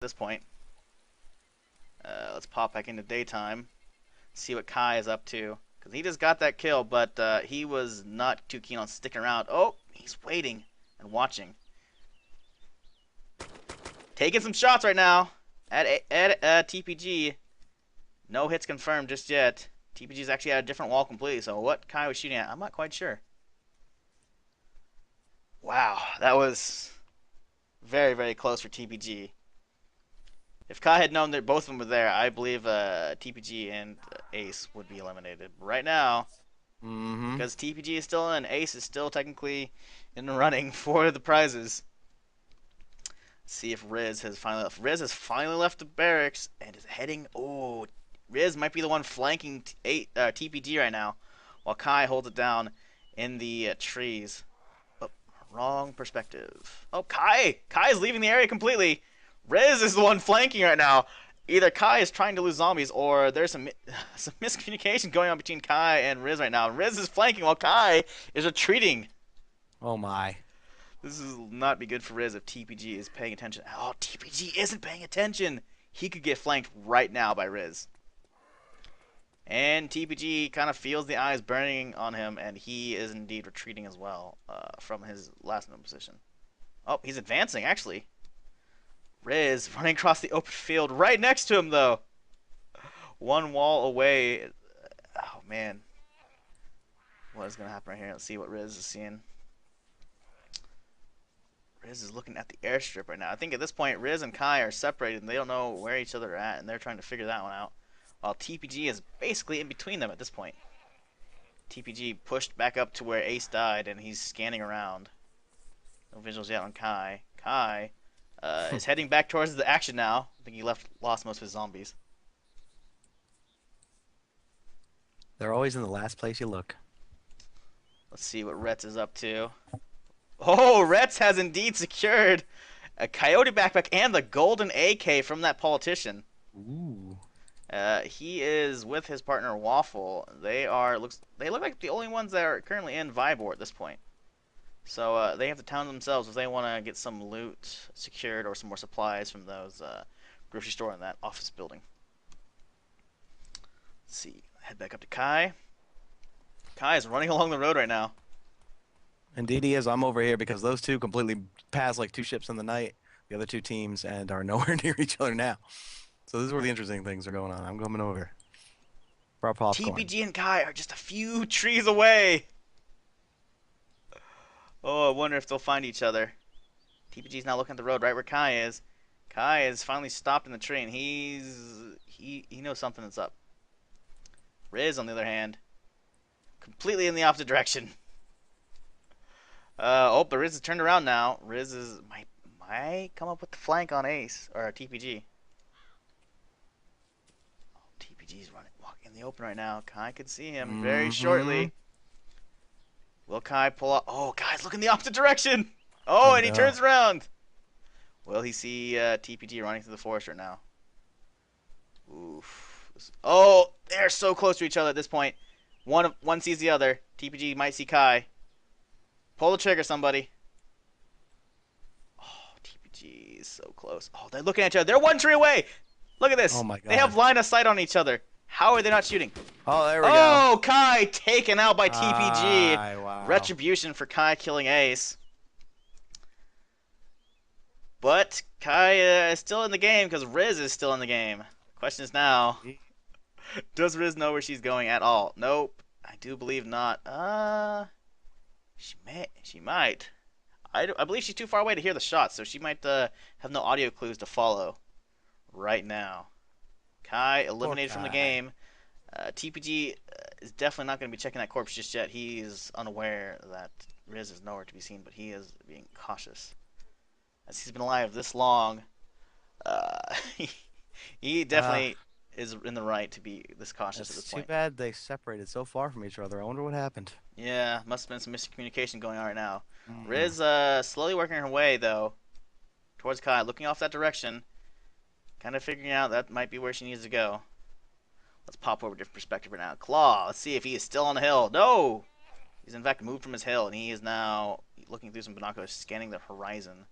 this point. Let's pop back into daytime. See what Kai is up to. Because he just got that kill, but he was not too keen on sticking around. Oh, he's waiting and watching. Taking some shots right now at TPG. No hits confirmed just yet. TPG's actually at a different wall completely, so what Kai was shooting at, I'm not quite sure. Wow, that was very, very close for TPG. If Kai had known that both of them were there, I believe TPG and Ace would be eliminated. Right now, because TPG is still in, Ace is still technically in the running for the prizes. Let's see if Riz has finally left. Riz has finally left the barracks and is heading. Oh, Riz might be the one flanking TPG right now, while Kai holds it down in the trees. Oh, wrong perspective. Oh, Kai! Kai is leaving the area completely. Riz is the one flanking right now. Either Kai is trying to lose zombies, or there's some miscommunication going on between Kai and Riz right now. Riz is flanking while Kai is retreating. Oh my. This will not be good for Riz if TPG is paying attention. Oh, TPG isn't paying attention. He could get flanked right now by Riz. And TPG kind of feels the eyes burning on him, and he is indeed retreating as well from his last known position. Oh, he's advancing, actually. Riz running across the open field right next to him, though. One wall away. Oh, man. What is going to happen right here? Let's see what Riz is seeing. Riz is looking at the airstrip right now. I think at this point, Riz and Kai are separated, and they don't know where each other are at, and they're trying to figure that one out. While TPG is basically in between them at this point. TPG pushed back up to where Ace died, and he's scanning around. No visuals yet on Kai. Kai is heading back towards the action now. I think he lost most of his zombies. They're always in the last place you look. Let's see what Retz is up to. Oh, Retz has indeed secured a Coyote backpack and the golden AK from that politician. Ooh. He is with his partner Waffle. They look like the only ones that are currently in Vibor at this point. So they have to town themselves if they want to get some loot secured or some more supplies from those grocery store in that office building. Let's see. Head back up to Kai. Kai is running along the road right now. Indeed he is. I'm over here because those two completely passed like two ships in the night, the other two teams, and are nowhere near each other now. So this is where the interesting things are going on. I'm coming over. For our popcorn. TPG and Kai are just a few trees away. Oh, I wonder if they'll find each other. TPG's now looking at the road right where Kai is. Kai is finally stopped in the tree, and he knows something is up. Riz, on the other hand, completely in the opposite direction. Oh, but Riz has turned around now. Riz might come up with the flank on Ace or TPG. Oh, TPG's walking in the open right now. Kai could see him very shortly. Will Kai pull up? Oh, Kai's looking the opposite direction. Oh, and he turns around. Will he see TPG running through the forest right now? Oof. Oh, they're so close to each other at this point. One sees the other. TPG might see Kai. Pull the trigger, somebody. Oh, TPG is so close. Oh, they're looking at each other. They're one tree away. Look at this. Oh my God. They have line of sight on each other. How are they not shooting? Oh, there we go. Oh, Kai taken out by TPG. Wow. Retribution for Kai killing Ace. But Kai is still in the game because Riz is still in the game. The question is now, does Riz know where she's going at all? Nope. I do believe not. She might. I believe she's too far away to hear the shots, so she might have no audio clues to follow right now. Kai eliminated from the game. TPG is definitely not going to be checking that corpse just yet. He is unaware that Riz is nowhere to be seen, but he is being cautious. As he's been alive this long, he definitely is in the right to be this cautious at this point. It's too bad they separated so far from each other. I wonder what happened. Yeah, must have been some miscommunication going on right now. Riz slowly working her way, though, towards Kai, looking off that direction, kind of figuring out that might be where she needs to go. Let's pop over a different perspective right now. Claw, let's see if he is still on the hill. No! He's in fact moved from his hill, and he is now looking through some binoculars, scanning the horizon.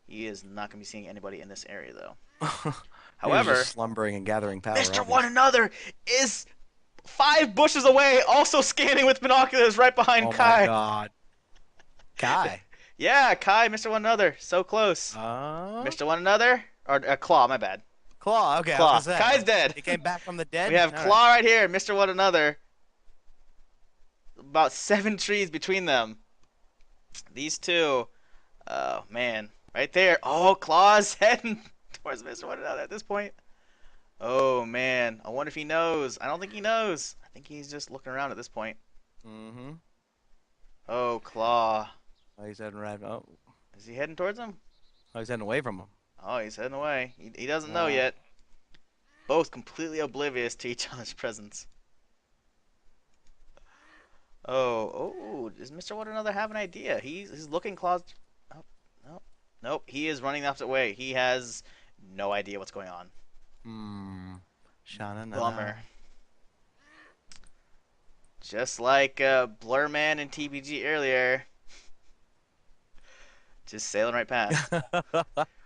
He is not going to be seeing anybody in this area, though. He was just However, slumbering and gathering power, Mr. One obviously. Another is 5 bushes away, also scanning with binoculars right behind Oh my Kai. God. Kai. Yeah, Kai, Mr. One Another, so close. Uh, Mr. One Another, or Claw, my bad. Claw. Okay, I was Claw. gonna say. Kai's dead. He came back from the We dead. have All right. Claw right here, Mr. One Another. About 7 trees between them. These two, oh man, right there. Oh, Claw's heading towards Mr. One Another at this point. Oh man, I wonder if he knows. I don't think he knows. I think he's just looking around at this point. Mm-hmm. Oh, Claw. Oh, he's heading right. Oh, Is he heading towards him? oh, he's heading away from him. Oh, he's heading away. He doesn't know Uh, yet. Both completely oblivious to each other's presence. Oh, does Mr. What Another have an idea? He's looking Claws. Oh, no, nope. He is running the opposite way. He has no idea what's going on. hmm. Shana na na. Bummer. Just like Blurman and TBG earlier. Just sailing right past.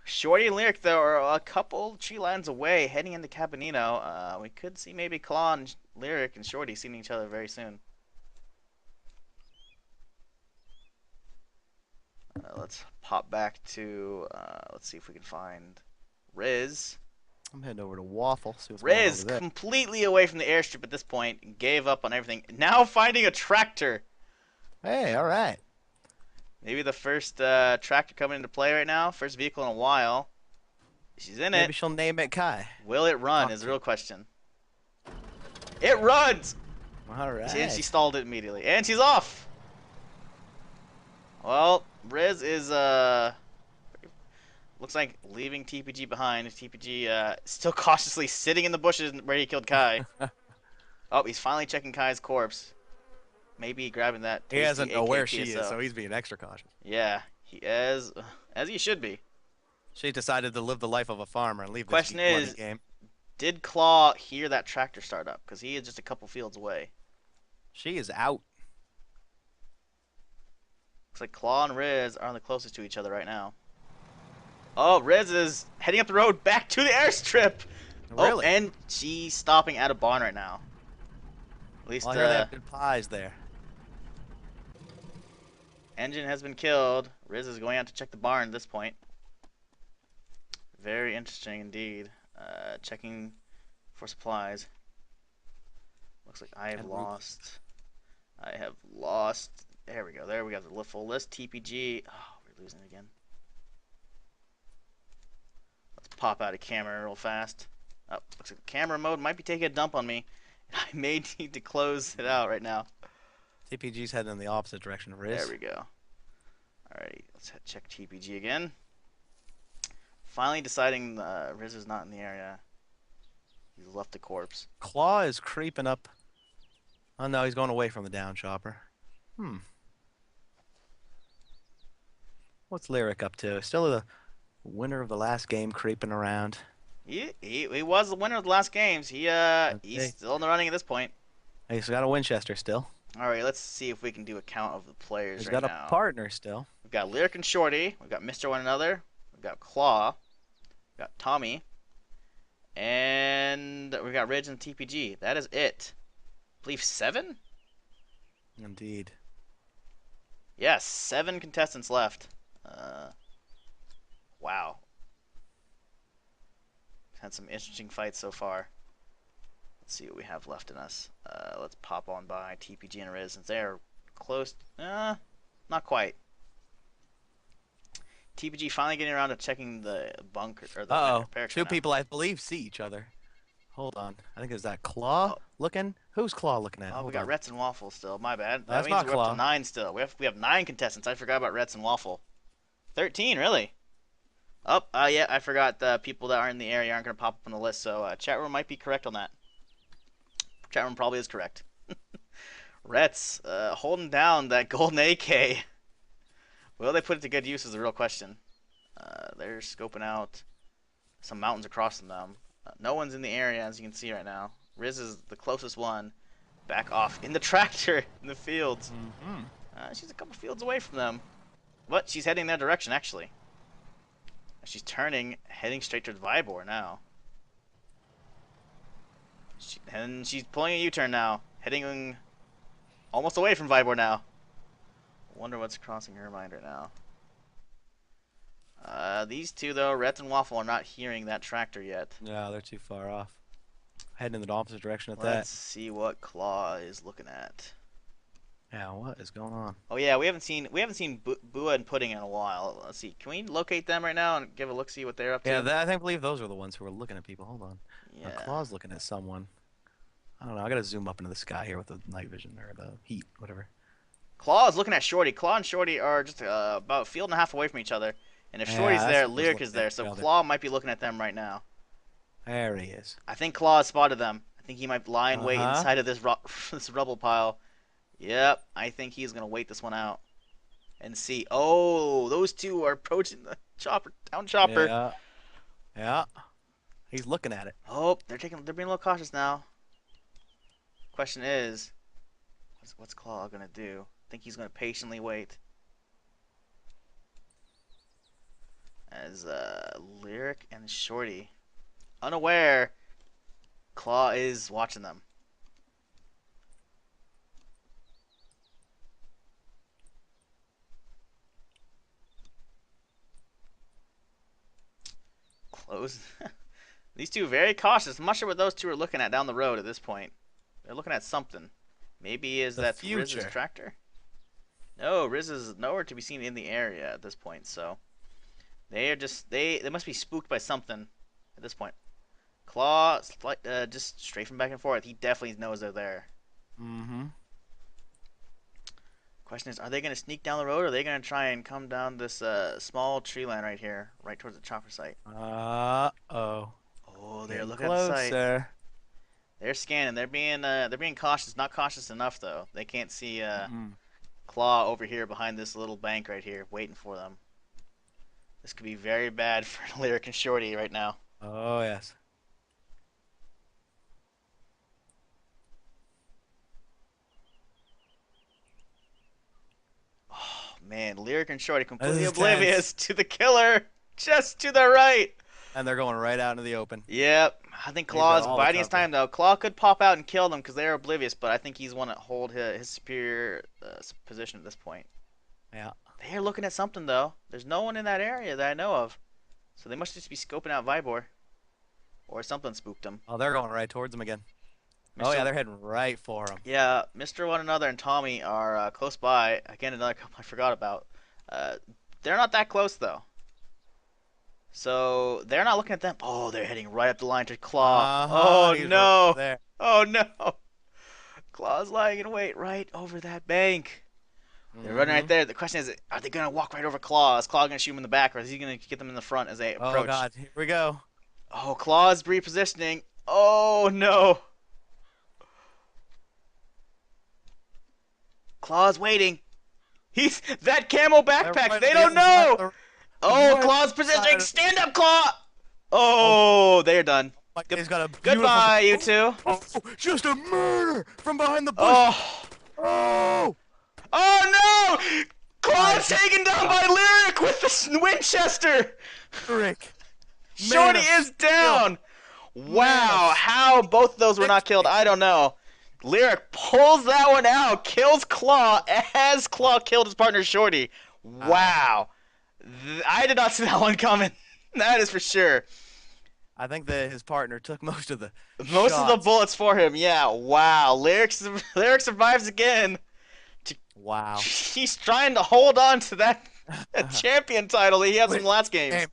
Shorty and Lyric, though, are a couple tree lines away, heading into Cabanino. We could see maybe Claw and Lyric and Shorty seeing each other very soon. Let's pop back to, let's see if we can find Riz. I'm heading over to Waffle. See what's going on Riz, over there. completely away from the airstrip at this point, gave up on everything. Now finding a tractor. Hey, all right. Maybe the first tractor coming into play right now. First vehicle in a while. She's in Maybe it. she'll name it Kai. Will it run Talk is the to real question. It runs! All right. And she stalled it immediately. And she's off! Well, Riz is, looks like leaving TPG behind. TPG, still cautiously sitting in the bushes where he killed Kai. Oh, he's finally checking Kai's corpse. Maybe grabbing that He tasty doesn't know AK where she PSO. is, so he's being extra cautious. Yeah, he as he should be. She decided to live the life of a farmer and leave this Question bloody is, game. did Claw hear that tractor start up? Because he is just a couple fields away. She is out. Looks like Claw and Riz are the closest to each other right now. Oh, Riz is heading up the road back to the airstrip. Really? Oh, and she's stopping at a barn right now. At least Well, I hear they have good pies there. engine has been killed. Riz is going out to check the barn at this point. Very interesting indeed. Checking for supplies. Looks like I have lost. I have lost. There we go. There we got the full list. TPG. Oh, we're losing again. Let's pop out of camera real fast. Oh, looks like the camera mode might be taking a dump on me. I may need to close it out right now. TPG's heading in the opposite direction of Riz. There we go. Alrighty, let's check TPG again. Finally deciding Riz is not in the area. He's left the corpse. Claw is creeping up. Oh no, he's going away from the down chopper. What's Lyric up to? Still the winner of the last game creeping around. He was the winner of the last games. He's still in the running at this point. He's got a Winchester still. Alright, let's see if we can do a count of the players He's right got now. a partner still. We've got Lyric and Shorty. We've got Mr. One Another. We've got Claw. We've got Tommy. And we've got Ridge and TPG. That is it. I believe 7? Indeed. Yes, 7 contestants left. Wow. Had some interesting fights so far. Let's see what we have left in us. Let's pop on by TPG and Riz since they're close. Not quite. TPG finally getting around to checking the bunker or the barracks Two right now. people I believe see each other. Hold on. I think it's that Claw looking. Who's Claw looking at? Oh, we Hold got on. Rets and Waffle still. My bad. That That's means not we're up Claw. to 9 still. We have 9 contestants. I forgot about Rets and Waffle. 13, really? Oh, yeah, I forgot the people that aren't in the area aren't going to pop up on the list, so chat room might be correct on that. Chat room probably is correct. Rets, holding down that golden AK. Will they put it to good use is the real question. They're scoping out some mountains across from them. No one's in the area, as you can see right now. Riz is the closest one. Back off in the tractor in the fields. She's a couple fields away from them. But she's heading that direction, actually. She's turning, heading straight to Vibor now. And she's pulling a U-turn now, heading almost away from Vibor now. Wonder what's crossing her mind right now. These two, though, Rhett and Waffle, are not hearing that tractor yet. No, they're too far off. Heading in the opposite direction at that. Let's see what Claw is looking at. Yeah, what is going on? Oh yeah, we haven't seen Bua and Pudding in a while. Let's see. Can we locate them right now and give a look, see what they're up to? Yeah, I believe those are the ones who are looking at people. Hold on. Yeah. Claw's looking at someone. I don't know. I gotta zoom up into the sky here with the night vision or the heat, whatever. Claw is looking at Shorty. Claw and Shorty are just about a field and a half away from each other. And if Shorty's there, Lyric is there. So Claw might be looking at them right now. There he is. I think Claw has spotted them. I think he might lie in wait inside of this this rubble pile. Yep, I think he's gonna wait this one out and see. Oh, those two are approaching the town chopper. Yeah. Yeah. He's looking at it. Oh, they're being a little cautious now. Question is, what's Claw gonna do? I think he's gonna patiently wait. As Lyric and Shorty, unaware, Claw is watching them. Close. These two very cautious. I'm not sure what those two are looking at down the road at this point. They're looking at something. Maybe that's Riz's tractor? No, Riz is nowhere to be seen in the area at this point, so they are they must be spooked by something at this point. Claw, just strafing back and forth. He definitely knows they're there. Mm-hmm. Question is, are they going to sneak down the road, or are they going to try and come down this small tree line right here, right towards the chopper site? Uh-oh. Oh, they're looking at the site. They're scanning. They're being cautious. Not cautious enough though. They can't see Claw over here behind this little bank right here, waiting for them. This could be very bad for Lyric and Shorty right now. Oh yes. Oh man, Lyric and Shorty completely oblivious to the killer, just to the right. And they're going right out into the open. Yep. I think Claw is biding his time, though. Claw could pop out and kill them because they're oblivious, but I think he's one to hold his superior position at this point. Yeah. They're looking at something, though. There's no one in that area that I know of. So they must just be scoping out Vibor. Or something spooked them. Oh, they're going right towards him again. Oh, yeah, they're heading right for him. Yeah, Mr. One Another and Tommy are close by. Again, another couple I forgot about. They're not that close, though. So they're not looking at them. Oh, they're heading right up the line to Claw. Oh no! Right oh no! Claw's lying in wait right over that bank. They're running right there. The question is, are they gonna walk right over Claw? Is Claw gonna shoot him in the back, or is he gonna get them in the front as they approach? Oh god, here we go. Oh, Claw's repositioning. Oh no! Claw's waiting. He's that camo backpack. Right, they don't know. Oh, Claw's positioning. Stand up, Claw. Oh, they're done. Goodbye, you two. Oh, just a murder from behind the bush. Oh. Oh no! Claw's taken down by Lyric with the Winchester. Lyric. Shorty is down. Wow, how both of those were not killed, I don't know. Lyric pulls that one out, kills Claw as Claw killed his partner Shorty. Wow. I did not see that one coming. That is for sure. I think that his partner took most of the bullets for him. Yeah. Wow. Lyric survives again. Wow. He's trying to hold on to that champion title that he had in the last games. Hey,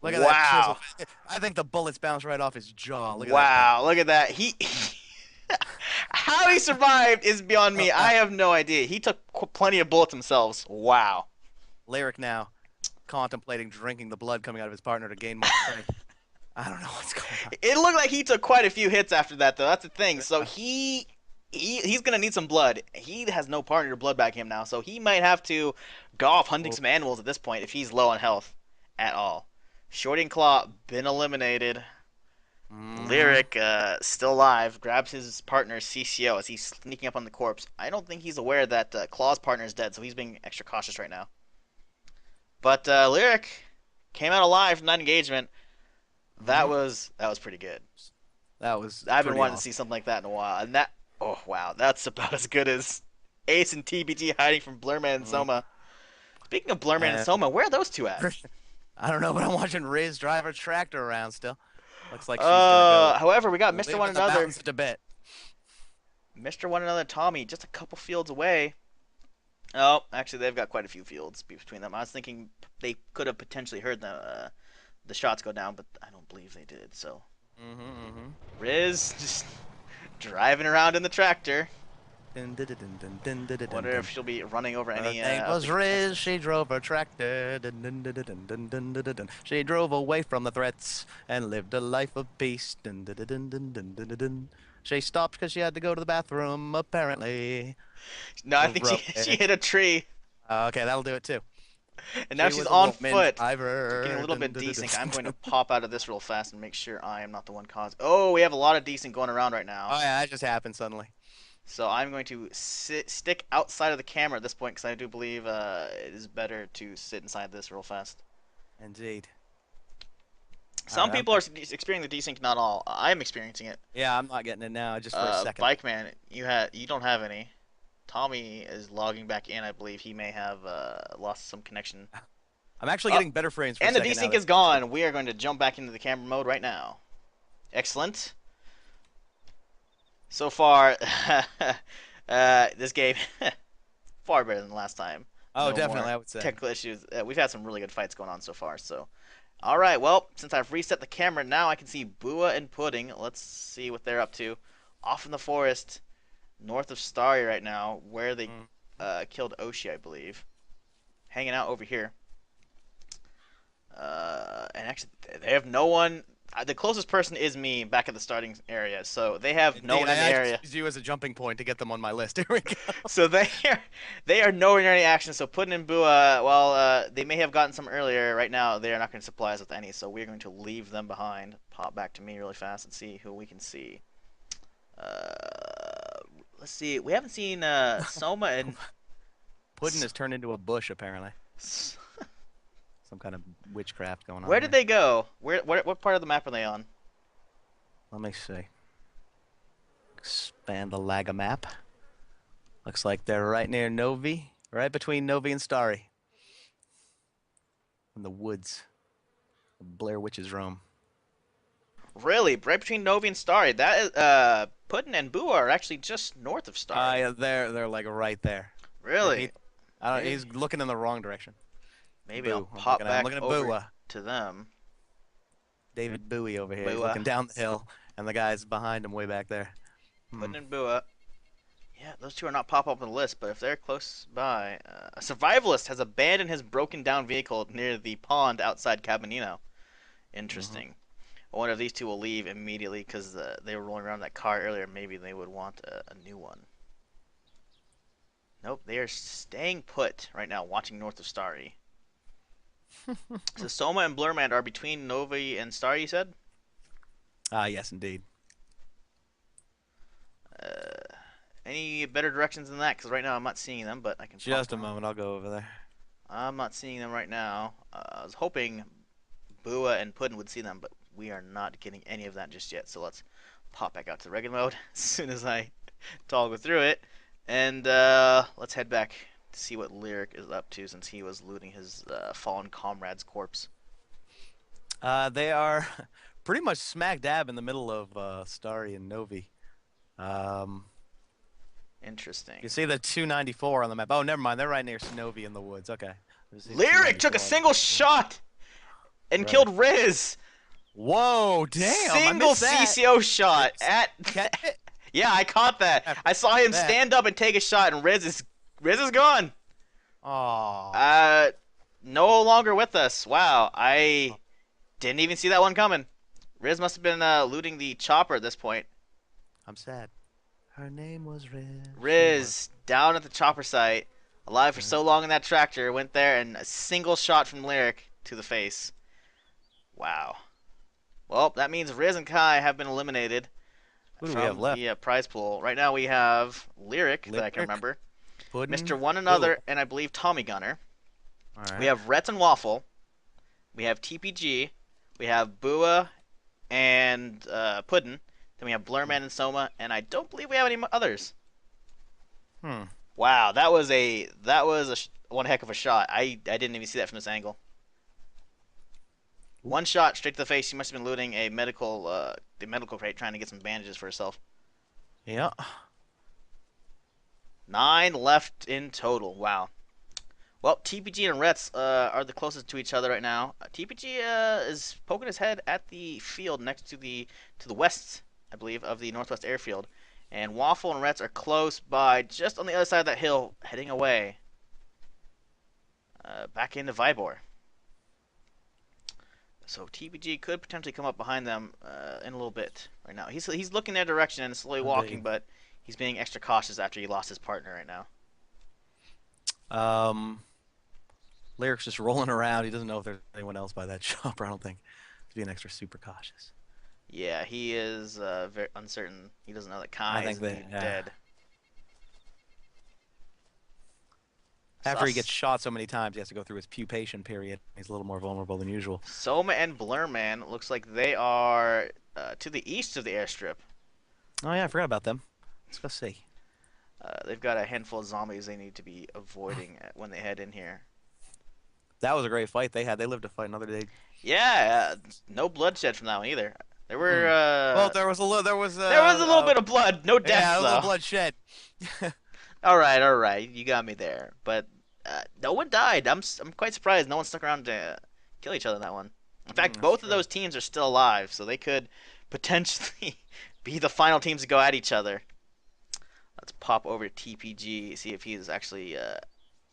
look at that chisel. I think the bullets bounced right off his jaw. Look at that. Look at that. How he survived is beyond me. I have no idea. He took plenty of bullets himself. Wow. Lyric now contemplating drinking the blood coming out of his partner to gain more strength. I don't know what's going on. It looked like he took quite a few hits after that, though. That's the thing. So he's going to need some blood. He has no partner to blood back him now, so he might have to go off hunting some animals at this point if he's low on health at all. Shorty and Claw been eliminated. Lyric still alive, grabs his partner's CCO as he's sneaking up on the corpse. I don't think he's aware that Claw's partner is dead, so he's being extra cautious right now. But Lyric came out alive from that engagement. Hmm. That was pretty good. That was I've been pretty wanting to awesome. see something like that in a while, and that oh wow, that's about as good as Ace and TBG hiding from Blurman and Hmm. Soma. Speaking of Blurman and And Soma, where are those two at? I don't know, but I'm watching Riz drive her tractor around still. Looks like she's gonna go However, we got Mr. live One in the Another, mountains of Tibet. Mr. One Another Tommy, just a couple fields away. Oh, actually, they've got quite a few fields between them. I was thinking they could have potentially heard the shots go down, but I don't believe they did. So Hmm. Riz just driving around in the tractor. Dun, dun, dun, dun, dun, dun, dun, Wonder dun. if she'll be running over Her any name of the was Riz. contestants. She drove her tractor. Dun, dun, dun, dun, dun, dun, dun, dun, dun. She drove away from the threats and lived a life of peace. Dun, dun, dun, dun, dun, dun, dun, dun, dun. She stopped because she had to go to the bathroom, apparently. No, I think she Heroic. hit a tree, Okay, that'll do it too. and now She she's was a on woman foot. Getting a driver. little Dun, bit dun, dun, desync. I'm dun, going to dun. pop out of this real fast and make sure I am not the one causing. Oh, we have a lot of desync going around right now. Oh yeah, that just happened suddenly. So I'm going to stick outside of the camera at this point because I do believe it is better to sit inside this real fast. Indeed. All Some right, people are experiencing the desync, not all. I'm experiencing it. yeah, I'm not getting it now, just for a second. Bike man, you don't have any. Tommy is logging back in. I believe he may have lost some connection. I'm actually Uh, getting better frames for a and the second now desync that is it's good. gone. We are going to jump back into the camera mode right now. Excellent. So far, this game far better than last time. Oh, No definitely, more I would say. technical issues. We've had some really good fights going on so far. So, all right. Well, since I've reset the camera, now I can see Bua and Pudding. Let's see what they're up to. Off in the forest, north of Starry right now, where they Mm. killed Oshi, I believe. Hanging out over here. And actually, they have no one. The closest person is me back at the starting area, so they have no Indeed, one in the I just area. used you as a jumping point to get them on my list. Here we go. So they are nowhere near any action. So putting in Bua, while they may have gotten some earlier, right now they are not going to supply us with any. So we're going to leave them behind. Pop back to me really fast and see who we can see. Uh, let's see. We haven't seen Soma and. Puddin has turned into a bush, apparently. Some kind of witchcraft going on Where did there. they go? What part of the map are they on? Let me see. Expand the Laga map. Looks like they're right near Novi, right between Novi and Starry. In the woods. Blair Witch's roam. Really, right between Novi and Starry. That is Puddin and Bua are actually just north of Starry. Yeah, they're like right there. Yeah, Really? I don't, Maybe he's looking in the wrong direction. maybe I'll Boo. pop I'm back looking at over Boo. to them. David Bowie over here. He's Bua. looking down the hill, and the guy's behind him way back there. Hmm. Puddin and Bua. Yeah, those two are not pop up on the list, but if they're close by, a survivalist has abandoned his broken down vehicle near the pond outside Cabanino. Hmm. Interesting. I wonder if these two will leave immediately because they were rolling around that car earlier. Maybe they would want a new one. Nope, they are staying put right now, watching north of Starry. So Soma and Blurman are between Novi and Starry, you said? Ah, yes, indeed. Uh, any better directions than that? Because right now I'm not seeing them, but I can pop Just a around. moment. I'll go over there. I'm not seeing them right now. I was hoping Bua and Puddin would see them, but we are not getting any of that just yet. So let's pop back out to regular mode as soon as I toggle through it. And let's head back to see what Lyric is up to since he was looting his fallen comrade's corpse. They are pretty much smack dab in the middle of Starry and Novi. Um, Interesting. you see the 294 on the map. Oh, never mind. They're right near Novi in the woods. Okay. You see the Lyric took a 294 on the single map. shot and Really? killed Riz. Whoa, damn! I Single missed that. CCO shot Did at. you catch it? Yeah, I caught that. I I saw him bet. stand up and take a shot, and Riz is gone. Oh, Uh, no longer with us. Wow, I didn't even see that one coming. Riz must have been looting the chopper at this point. I'm sad. Her name was Riz. She was. Riz down at the chopper site, alive for Mhm. so long in that tractor, went there and a single shot from Lyric to the face. Wow. Well, that means Riz and Kai have been eliminated Who do we have from left? the prize pool. Right now we have Lyric that I can Lyric, remember, Mr. Puddin, One Boo. Another, and I believe Tommy Gunner. All We right. have Rhett and Waffle. we have TPG, we have Bua and Puddin. Then we have Blurman and Soma, and I don't believe we have any others. Hmm. Wow, that was one heck of a shot. I didn't even see that from this angle. Ooh. One shot straight to the face. She must have been looting the medical crate, trying to get some bandages for herself. Yeah. 9 left in total. Wow. Well, TPG and Rets are the closest to each other right now. TPG is poking his head at the field next to the west, I believe, of the Northwest Airfield, and Waffle and Rets are close by, just on the other side of that hill, heading away back into Vybor. So TPG could potentially come up behind them in a little bit. Right now, he's looking their direction and slowly walking, Indeed. but he's being extra cautious after he lost his partner right now. Um, Lyric's just rolling around. He doesn't know if there's anyone else by that shop. I don't think. He's being extra super cautious. Yeah, he is very uncertain. He doesn't know that I Kai is think that indeed dead. after he gets Sus. shot so many times, he has to go through his pupation period. He's a little more vulnerable than usual. Soma and Blurman looks like they are to the east of the airstrip. Oh yeah, I forgot about them. Let's go see. They've got a handful of zombies they need to be avoiding when they head in here. That was a great fight they had. They lived to fight another day. Yeah, no bloodshed from that one either. There were Hmm. Well, there was a little. There was there was a little bit of blood, no deaths yeah, a little though. bloodshed. All right, you got me there. But no one died. I'm quite surprised no one stuck around to kill each other in that one. In fact, That's both of true. those teams are still alive, so they could potentially be the final teams to go at each other. Let's pop over to TPG, see if he's actually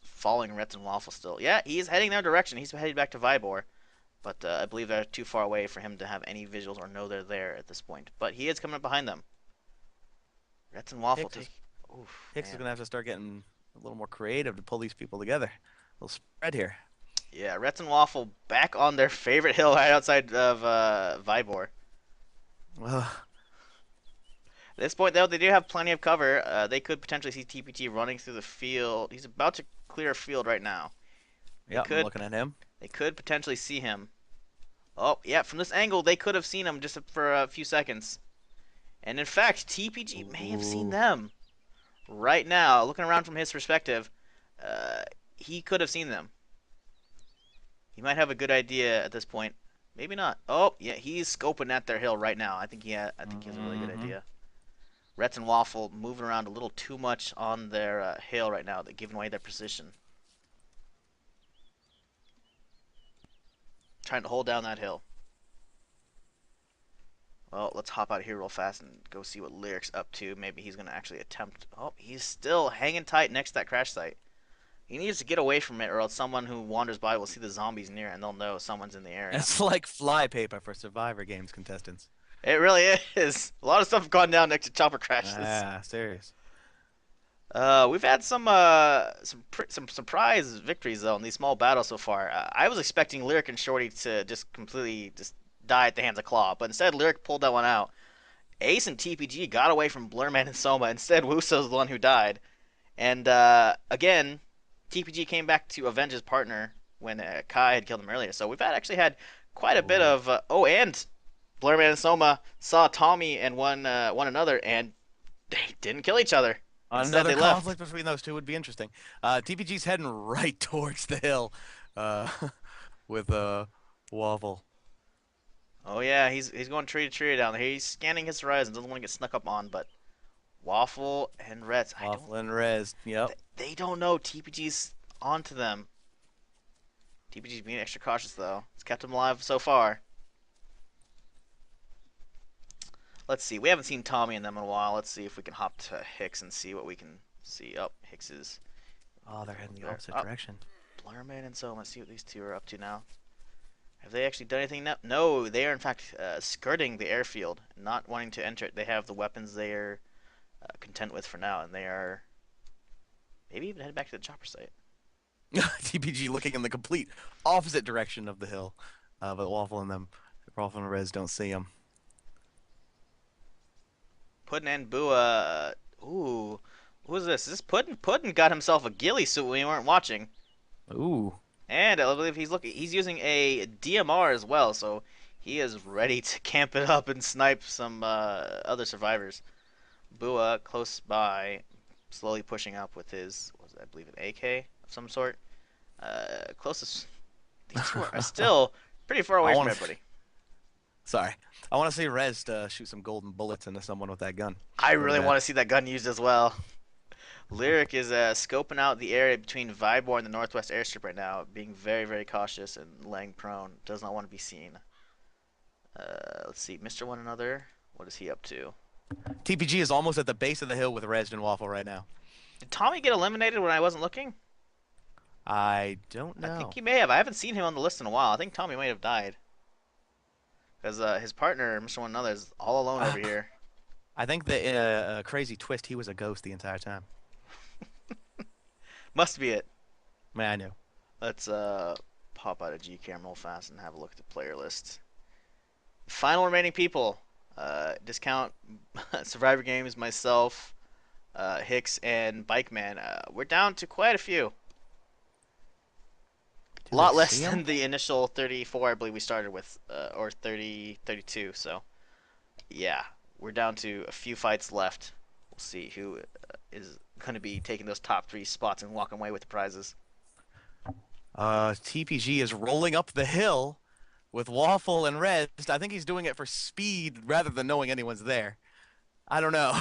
following Rets and Waffle still. Yeah, he's heading their direction. He's headed back to Vybor, but I believe they're too far away for him to have any visuals or know they're there at this point. But he is coming up behind them. Rets and Waffle Hicks is take. Oof, Hicks is man. gonna have to start getting a little more creative to pull these people together. A little spread here. Yeah, Rets and Waffle back on their favorite hill right outside of Vybor. Well, At this point, though, they do have plenty of cover. They could potentially see TPG running through the field. He's about to clear a field right now. They yep, I'm could looking at him. they could potentially see him. Oh, yeah, from this angle, they could have seen him just for a few seconds. And in fact, TPG may have seen Ooh. them. Right now, looking around from his perspective, uh, he could have seen them. He might have a good idea at this point. Maybe not. Oh, yeah, he's scoping at their hill right now. I think he has a really good Mm-hmm. idea. Rets and Waffle moving around a little too much on their hill right now. They're giving away their position. Trying to hold down that hill. Well, let's hop out of here real fast and go see what Lyric's up to. Maybe he's going to actually attempt. Oh, he's still hanging tight next to that crash site. He needs to get away from it, or else someone who wanders by will see the zombies near and they'll know someone's in the area. It's like flypaper for Survivor Games contestants. It really is. A lot of stuff has gone down next to chopper crashes. Ah, serious. We've had some surprise victories though in these small battles so far. I was expecting Lyric and Shorty to just completely just die at the hands of Claw, but instead Lyric pulled that one out. Ace and TPG got away from Blurman and Soma. Instead, Wusso's the one who died. And again, TPG came back to avenge his partner when Kai had killed him earlier. So we've actually had quite a bit Ooh. of. And Blurman and Soma saw Tommy and one another, and they didn't kill each other. Instead, Another they left. conflict between those two would be interesting. TPG's heading right towards the hill, uh, with Waffle. Oh yeah, he's going tree to tree down there. He's scanning his horizon. Doesn't want to get snuck up on, but Waffle and Reds, I don't. Waffle and Rez. Yep. They don't know TPG's onto them. TPG's being extra cautious though. It's kept him alive so far. Let's see. We haven't seen Tommy and them in a while. Let's see if we can hop to Hicks and see what we can see. Up oh, Hicks is Oh, they're heading the there. opposite Up direction. Blurman and so let's see what these two are up to now. Have they actually done anything now? No, they are in fact skirting the airfield, not wanting to enter it. They have the weapons they are content with for now, and they are maybe even headed back to the chopper site. TPG looking in the complete opposite direction of the hill, but Waffle and Rez don't see him. Puddin and Bua. Ooh, who's this? Is this Puddin? Puddin got himself a ghillie suit when we weren't watching. Ooh. And I believe he's using a DMR as well, so he is ready to camp it up and snipe some other survivors. Bua close by, slowly pushing up with his, what was it, I believe, an AK of some sort. Closest. These two are still pretty far I away from want to. everybody. Sorry, I want to see Rez shoot some golden bullets into someone with that gun. I Really really bad. want to see that gun used as well. Lyric is scoping out the area between Vibor and the Northwest Airstrip right now, being very, very cautious and laying prone. Does not want to be seen. Let's see, Mr. One Another. What is he up to? TPG is almost at the base of the hill with Rez and Waffle right now. Did Tommy get eliminated when I wasn't looking? I don't I think know. he may have. I haven't seen him on the list in a while. I think Tommy might have died. Because his partner, Mr. One Another, is all alone over here. I think that in a crazy twist, he was a ghost the entire time. Must be it. Man, I knew. Let's pop out of Gcam real fast and have a look at the player list. Final remaining people. Discount Survivor Games, myself, Hicks, and Bikeman. We're down to quite a few. A Do they lot less see than him? the initial 34 I believe we started with, or 30, 32. So, yeah, we're down to a few fights left. We'll see who is going to be taking those top 3 spots and walking away with the prizes. TPG is rolling up the hill with Waffle and Rez. I think he's doing it for speed rather than knowing anyone's there. I don't know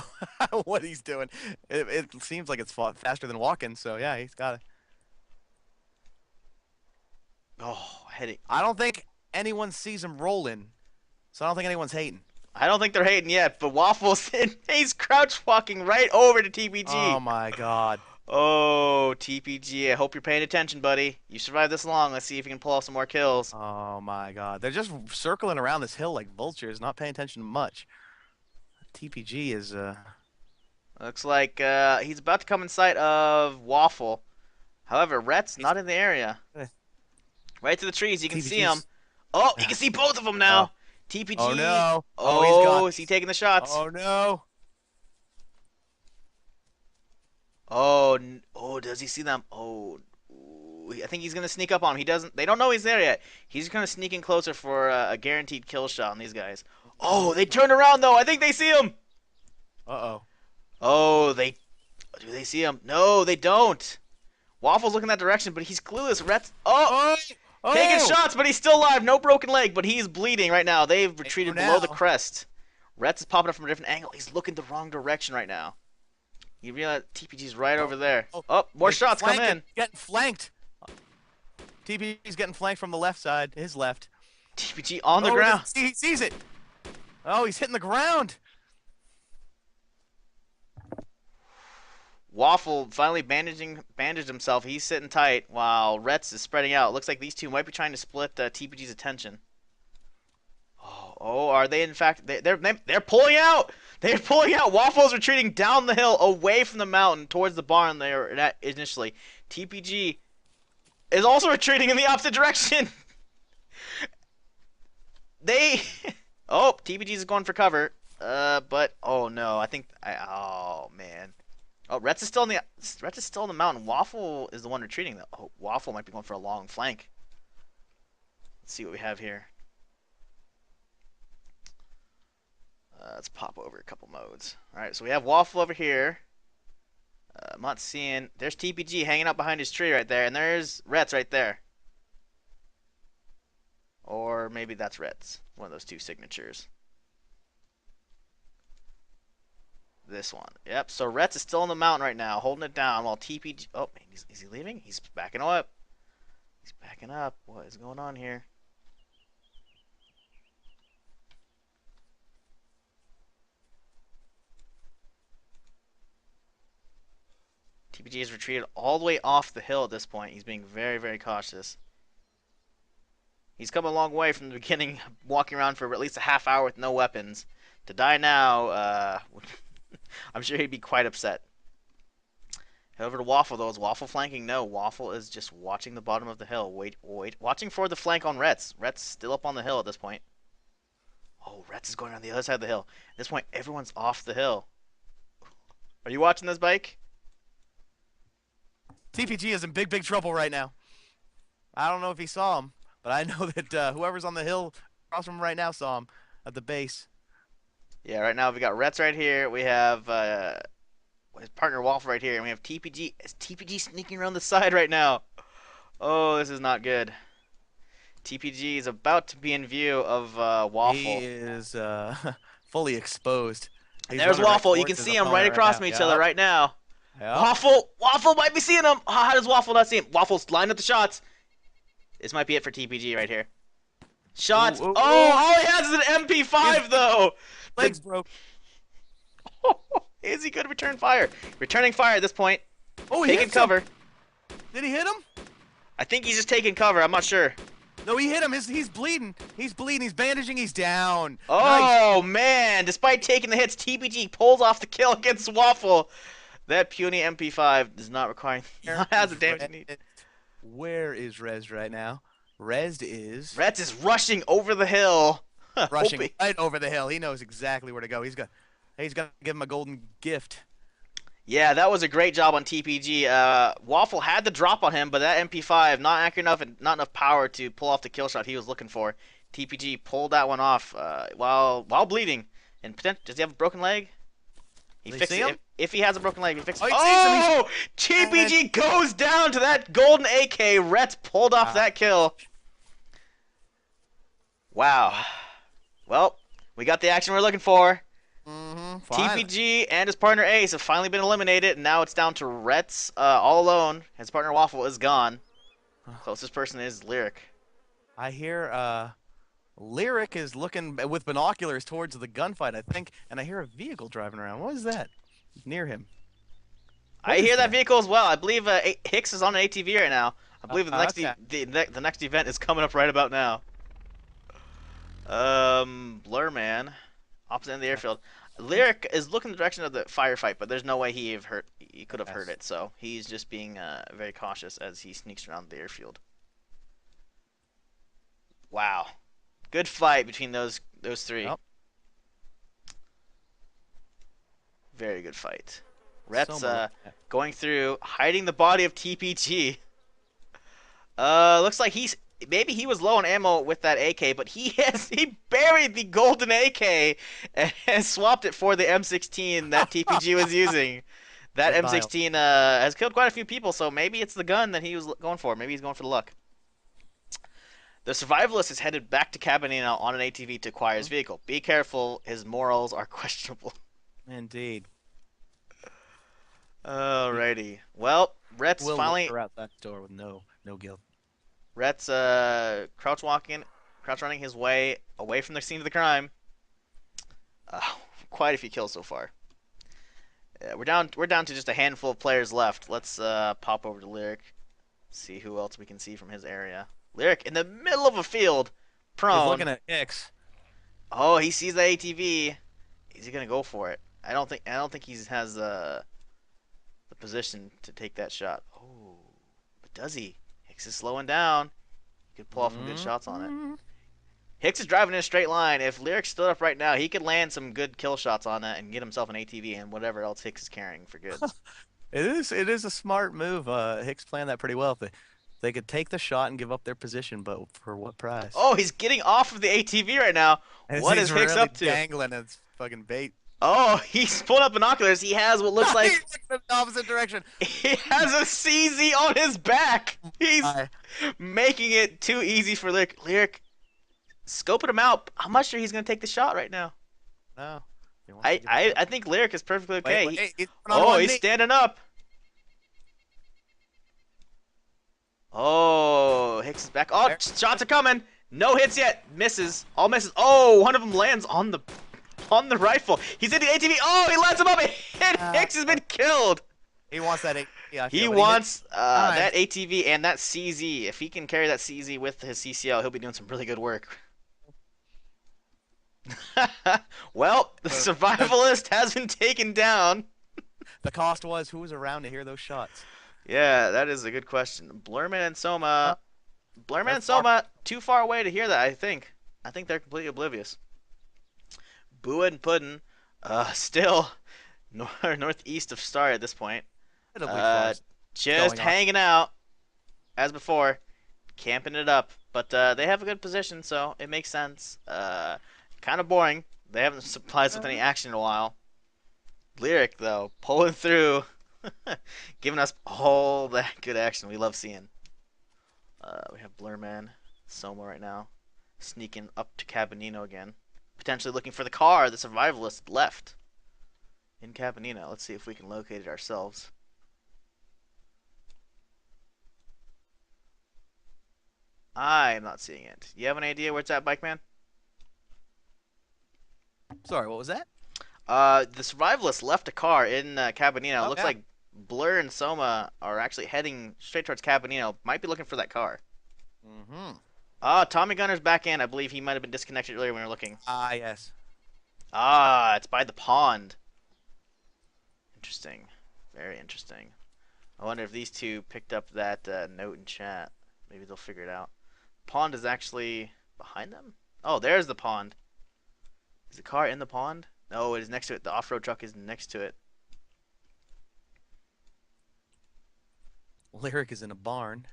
what he's doing. It seems like it's faster than walking, so yeah, he's got it. Oh, heading. I don't think anyone sees him rolling, so I don't think anyone's hating. I don't think they're hating yet, but Waffles, he's crouch walking right over to Oh TPG. my god. Oh, TPG, I hope you're paying attention, buddy. You survived this long. Let's see if you can pull off some more kills. Oh my god. They're just circling around this hill like vultures, not paying attention to much. TPG is Looks like he's about to come in sight of Waffle. However, Rhett's he's not in the area. eh, Right to the trees, you can see him. TPG's Oh, you can see both of them oh, now. oh TPG. no. Oh, he's got Oh, is he these. taking the shots? Oh no. Oh, oh, does he see them? Oh, ooh, I think he's gonna sneak up on him. He doesn't. They don't know he's there yet. He's gonna sneak in closer for a guaranteed kill shot on these guys. Oh, they turned around though. I think they see him. Uh-oh. Oh, they do they see him? No, they don't. Waffle's looking that direction, but he's clueless. Rhett's Oh! taking Oh! shots, but he's still alive. No broken leg, but he's bleeding right now. They've They know retreated below the now. crest. Rhett's is popping up from a different angle. He's looking the wrong direction right now. You realize TPG's right over there. Oh, Oh, more they're shots come flanking, in. getting flanked. TPG's getting flanked from the left side, his left. TPG on the Oh, ground. he sees it. Oh, he's hitting the ground. Waffle finally bandaged himself. He's sitting tight while Retz is spreading out. Looks like these two might be trying to split TPG's attention. Oh, are they in fact? They're pulling out. They're pulling out. Waffle's retreating down the hill, away from the mountain, towards the barn they were at initially. TPG is also retreating in the opposite direction. They, oh, TPG is going for cover. But oh no, oh man. Oh, Retz is still in the mountain. Waffle is the one retreating. Oh, Waffle might be going for a long flank. Let's see what we have here. Let's pop over a couple modes. All right, so we have Waffle over here. I'm not seeing. There's TPG hanging out behind his tree right there, and there's Retz right there. Or maybe that's Retz. One of those two signatures. This one. Yep, so Retz is still in the mountain right now, holding it down while TPG... Oh, is he leaving? He's backing up. He's backing up. What is going on here? TPG has retreated all the way off the hill at this point. He's being very, very cautious. He's come a long way from the beginning, walking around for at least a half hour with no weapons. To die now, I'm sure he'd be quite upset. Head over to Waffle, though. Is Waffle flanking? No, Waffle is just watching the bottom of the hill. Wait. Watching for the flank on Retz. Retz still up on the hill at this point. Oh, Retz is going on the other side of the hill. At this point, everyone's off the hill. Are you watching this, Bike? TPG is in big, big trouble right now. I don't know if he saw him, but I know that whoever's on the hill across from him right now saw him at the base. Yeah, right now we got Rets right here. We have his partner Waffle right here, and we have TPG. Is TPG sneaking around the side right now? Oh, this is not good. TPG is about to be in view of He Waffle. is fully exposed. And He's there's running right Waffle. You can towards his see them right opponent right across now. from each other Yep. right now. Yep. Waffle might be seeing him. How does Waffle not see him? Waffle's lined up the shots. This might be it for TPG right here. Ooh, Shots. ooh, Oh, ooh. all he has is an His MP5 though. The legs broke. is he good return fire? Returning fire at this point. Oh, he Taking hits him. cover. Did he hit him? I think he's just taking cover. I'm not sure. No, he hit him. He's bleeding. He's bleeding. He's bandaging. He's down. Nice. Oh man! Despite taking the hits, TPG pulls off the kill against Waffle. That puny MP5 does not require Where has the is damage Rez? need. Where is Rez right now? Rez is Reds is rushing over the hill. rushing Hoping. right over the hill. He knows exactly where to go. He's gonna give him a golden gift. Yeah, that was a great job on TPG. Waffle had the drop on him, but that MP5 not accurate enough and not enough power to pull off the kill shot he was looking for. TPG pulled that one off while bleeding. And does he have a broken leg? He They fixed see it. him? If he has a broken leg, he fixed Oh, it. he sees him. Oh! TPG goes down to that golden AK. Rhett pulled off that kill. Wow. Well, we got the action we're looking for. Finally. TPG and his partner Ace have finally been eliminated, and now it's down to Rhett's all alone. His partner Waffle is gone. Closest person is Lyric. I hear Lyric is looking with binoculars towards the gunfight, I think, and I hear a vehicle driving around. What is that? Near him. I hear that vehicle as well. I believe Hicks is on an ATV right now. I believe the next Okay. the next event is coming up right about now. Blur Man, opposite end of the airfield. Lyric is looking in the direction of the firefight, but there's no way he could have heard it. So he's just being very cautious as he sneaks around the airfield. Wow, good fight between those three. Yep. Very good fight. So Rhett's much. going through, hiding the body of TPG. Looks like maybe he was low on ammo with that AK, but he buried the golden AK and swapped it for the M16 that TPG was using. That M16 has killed quite a few people, so maybe it's the gun that he was going for. Maybe he's going for the luck. The survivalist is headed back to Cabanino on an ATV to acquire his vehicle. Be careful, his morals are questionable. Indeed. Alrighty. Well, Rhett's Will finally her out that door with no guilt. Rhett's crouch running his way away from the scene of the crime. Quite a few kills so far. We're down to just a handful of players left. Let's pop over to Lyric, see who else we can see from his area. Lyric in the middle of a field, prone. He's looking at Hicks. Oh, he sees the ATV. Is he gonna go for it? I don't think he has the position to take that shot. Oh, but does he? Hicks is slowing down. He could pull off some good shots on it. Hicks is driving in a straight line. If Lyric stood up right now, he could land some good kill shots on that and get himself an ATV and whatever else Hicks is carrying for good. It is a smart move. Hicks planned that pretty well. They could take the shot and give up their position, but for what price? Oh, he's getting off of the ATV right now. What is Hicks really up to? Dangling his fucking bait. Oh, he's pulling up binoculars. He has what looks like He's looking in the opposite direction. he has a CZ on his back. He's making it too easy for Lyric. Lyric, scoping him out. I'm not sure he's gonna take the shot right now. No. I think Lyric is perfectly okay. He's He's standing up. Oh, Hicks is back. Oh, shots are coming. No hits yet. Misses. All misses. Oh, one of them lands on the rifle. He's in the ATV. Oh, he lets him up. And Hicks has been killed. He wants that ATV. He wants that ATV and that CZ. If he can carry that CZ with his CCL, he'll be doing some really good work. Well, the survivalist has been taken down. The cost was who was around to hear those shots. Yeah, that is a good question. Blurman and Soma. Blurman and Soma, too far away to hear that, I think. I think they're completely oblivious. Bua and Puddin, still northeast of Star at this point. Just hanging out, as before. camping it up. But they have a good position, so it makes sense. Kind of boring. They haven't supplied us with any action in a while. Lyric, though, pulling through, giving us all that good action we love seeing. We have Blurman, Soma right now, sneaking up to Cabanino again. Potentially looking for the car the survivalist left in Cabanino. Let's see if we can locate it ourselves. I am not seeing it. You have an idea where it's at, Bike Man? Sorry, what was that? The survivalist left a car in Cabanino. It Oh looks yeah. like Blur and Soma are actually heading straight towards Cabanino. Might be looking for that car. Mm-hmm. Tommy Gunner's back in. I believe he might have been disconnected earlier when we were looking. Ah, yes. It's by the pond. Interesting. Very interesting. I wonder if these two picked up that note in chat. Maybe they'll figure it out. Pond is actually behind them? Oh, there's the pond. Is the car in the pond? No, it is next to it. The off-road truck is next to it. Lyric is in a barn.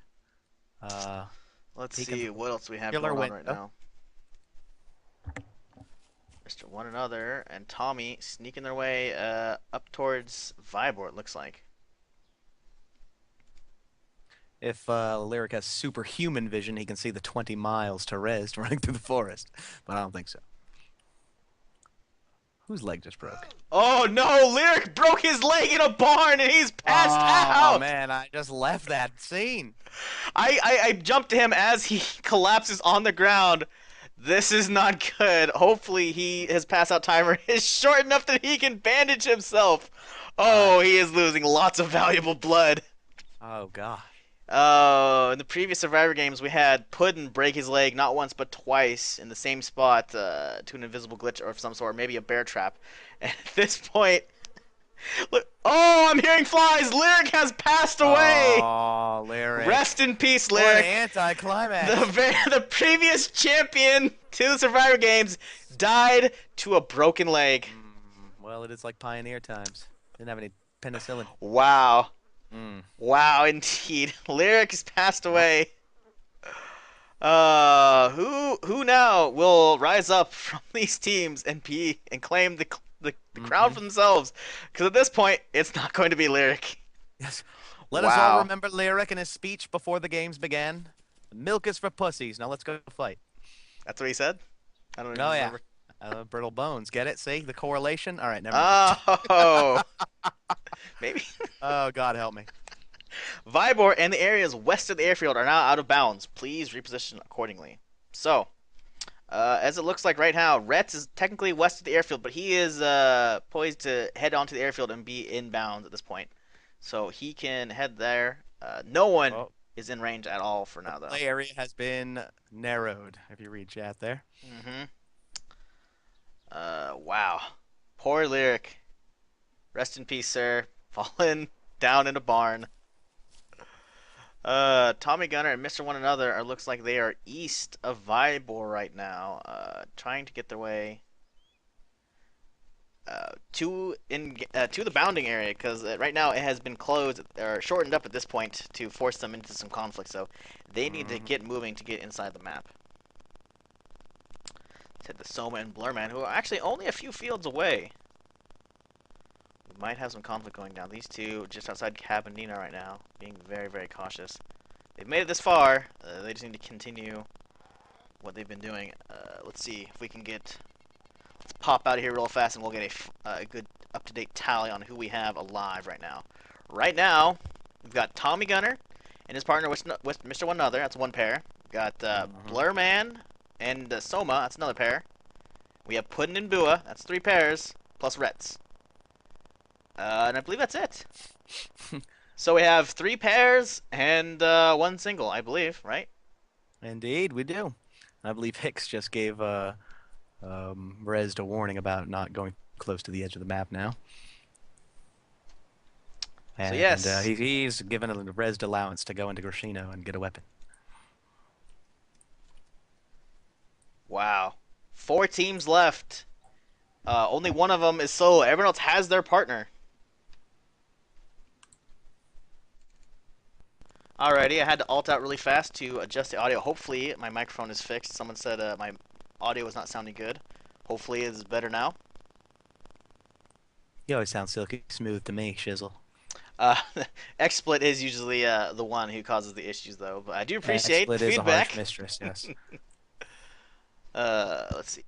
Uh, Let's peeking see through what else we have the killer going on right window. now. Mr. One Another and Tommy sneaking their way up towards Vibor, it looks like. If Lyric has superhuman vision, he can see the 20 miles to Rez running through the forest. But I don't think so. Whose leg just broke? Oh no, Lyric broke his leg in a barn and he's passed Oh out! man, I just left that scene. I jumped to him as he collapses on the ground. This is not good. Hopefully his pass out timer is short enough that he can bandage himself. Oh, he is losing lots of valuable blood. Oh gosh. In the previous Survivor games, we had Puddin break his leg not once but twice in the same spot to an invisible glitch or of some sort, maybe a bear trap. And at this point, look, oh, I'm hearing flies. Lyric has passed away. Oh, Lyric. Rest in peace, What an Lyric. anticlimax. The previous champion to the Survivor games died to a broken leg. Well, it is like pioneer times. Didn't have any penicillin. Wow. Mm. Wow, indeed. Lyric has passed away. Who now will rise up from these teams and claim the crown for themselves? Because at this point, it's not going to be Lyric. Yes. Let us all Wow. remember Lyric in his speech before the games began. Milk is for pussies. Now let's go fight. That's what he said? I don't even Oh, yeah. remember. Brittle bones. Get it? See the correlation? All right, never mind. Oh. Maybe. Oh, God help me. Vibor and the areas west of the airfield are now out of bounds. Please reposition accordingly. So, as it looks like right now, Retz is technically west of the airfield, but he is poised to head onto the airfield and be inbound at this point. So he can head there. No one Oh, is in range at all for now, though. play area has been narrowed. If you read chat there. Mm-hmm. Wow. Poor Lyric. Rest in peace, sir. Fallen down in a barn. Tommy Gunner and Mr. One Another looks like they are east of Vibor right now, trying to get their way to the bounding area because right now it has been closed or shortened up at this point to force them into some conflict. So they need to get moving to get inside the map. Let's hit the Soma and Blurman, who are actually only a few fields away. We might have some conflict going down. These two just outside Cabanina right now, being very, very cautious. They've made it this far. They just need to continue what they've been doing. Let's see if we can get... Let's pop out of here real fast and we'll get a good up-to-date tally on who we have alive right now. Right now, we've got Tommy Gunner and his partner with Mr. One Another. That's one pair. We've got Blurman and Soma. That's another pair. We have Puddin and Bua. That's 3 pairs, plus Rets. And I believe that's it. So we have 3 pairs and 1 single, I believe, right? Indeed, we do. I believe Hicks just gave Rez a warning about not going close to the edge of the map now. And, so yes, he's given a Rez allowance to go into Grashino and get a weapon. Wow, 4 teams left. Only one of them is solo. Everyone else has their partner. Alrighty, I had to alt out really fast to adjust the audio. Hopefully, my microphone is fixed. Someone said my audio was not sounding good. Hopefully, it's better now. You always sound silky smooth to me, Shizzle. Uh, XSplit is usually the one who causes the issues, though. But I do appreciate XSplit the is a harsh feedback. mistress, yes. Let's see.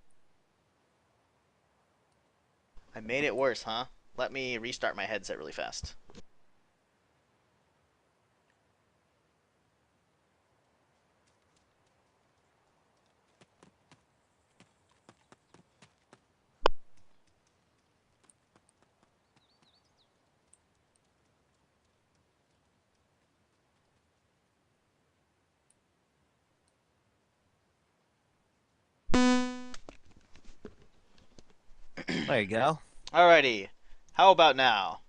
I made it worse, huh? Let me restart my headset really fast. There you go. Alrighty, how about now?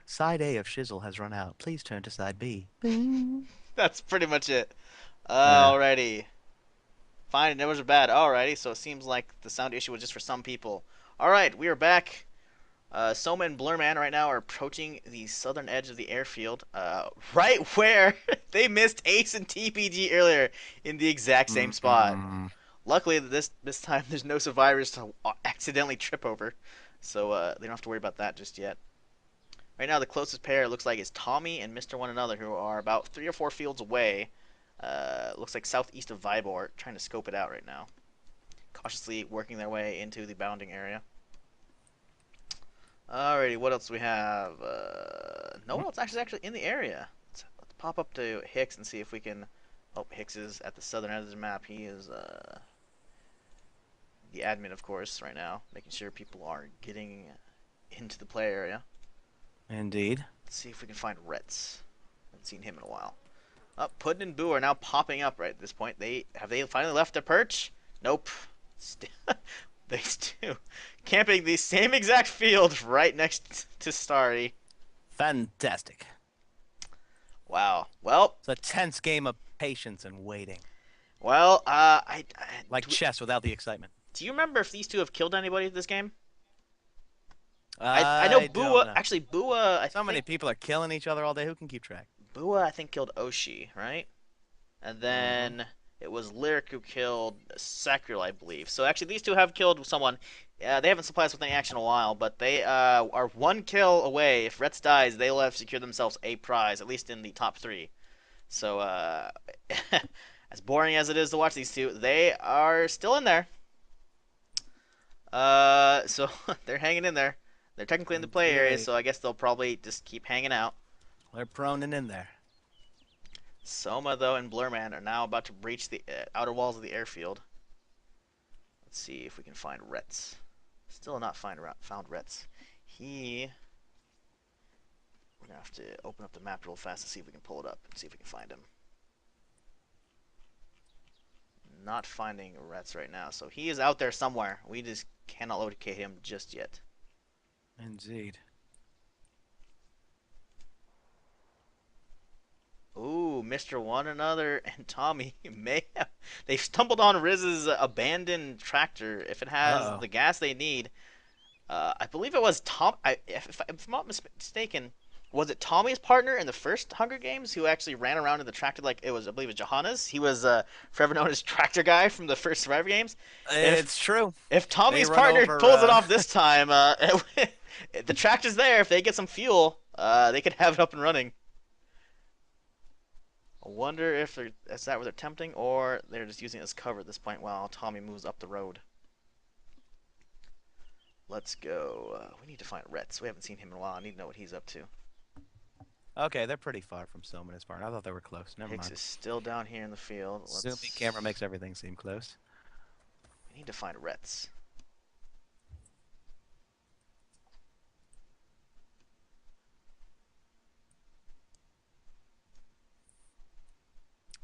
Side A of Shizzle has run out. Please turn to side B. Bing. That's pretty much it. Yeah. Alrighty. Fine, numbers are bad. Alrighty, so it seems like the sound issue was just for some people. Alright, we are back. Soma and Blurman right now are approaching the southern edge of the airfield, right where they missed Ace and TPG earlier in the exact same spot. Mm, Luckily, this time there's no survivors to accidentally trip over, so they don't have to worry about that just yet. Right now, the closest pair looks like is Tommy and Mr. One Another, who are about 3 or 4 fields away. Looks like southeast of Vibor, trying to scope it out right now. Cautiously working their way into the bounding area. Alrighty, what else do we have? No one else actually in the area. Let's pop up to Hicks and see if we can. Oh, Hicks is at the southern end of the map. He is the admin, of course, right now, making sure people are getting into the play area. indeed. Let's see if we can find Retz. Haven't seen him in a while. Puddin and Boo are now popping up right at this point. They finally left their perch? Nope. They still camping the same exact field right next to Starry. Fantastic. Wow. Well, It's a tense game of patience and waiting. well. Like chess without the excitement. Do you remember if these two have killed anybody this game? I know I don't Bua. know. Actually, Bua. I So many think people are killing each other all day. Who can keep track? Bua. I think killed Oshi, right? And Mm-hmm. then it was Lyric who killed Sakril, I believe. So actually, these two have killed someone. They haven't supplied us with any action in a while, but they are one kill away. If Retz dies, they'll have secured themselves a prize, at least in the top three. So, as boring as it is to watch these two, they are still in there. So they're hanging in there. They're technically in the play area, Indeed. so I guess they'll probably just keep hanging out. They're prone and in there. Soma, though, and Blurman are now about to breach the outer walls of the airfield. Let's see if we can find Retz. Still not found Retz. We're gonna have to open up the map real fast to see if we can pull it up and see if we can find him. Not finding Retz right now, so he is out there somewhere. We just cannot locate him just yet. Indeed. Ooh, Mr. One Another and Tommy may have. They've stumbled on Riz's abandoned tractor. If it has Uh-oh. the gas they need, I believe it was Tom. If I'm not mistaken, was it Tommy's partner in the first Hunger Games who actually ran around in the tractor like it was? I believe it was Johannes. He was forever known as Tractor Guy from the first Survivor Games. If It's true. if They Tommy's run partner over. pulls it off this time, the tractor's there. If they get some fuel, they could have it up and running. I wonder if is that what they're tempting, or they're just using it as cover at this point while Tommy moves up the road. Let's go. We need to find Retz. We haven't seen him in a while. I need to know what he's up to. Okay, they're pretty far from Soma's barn. I thought they were close. Never Hicks mind. is still down here in the field. Zoomy camera makes everything seem close. We need to find Retz.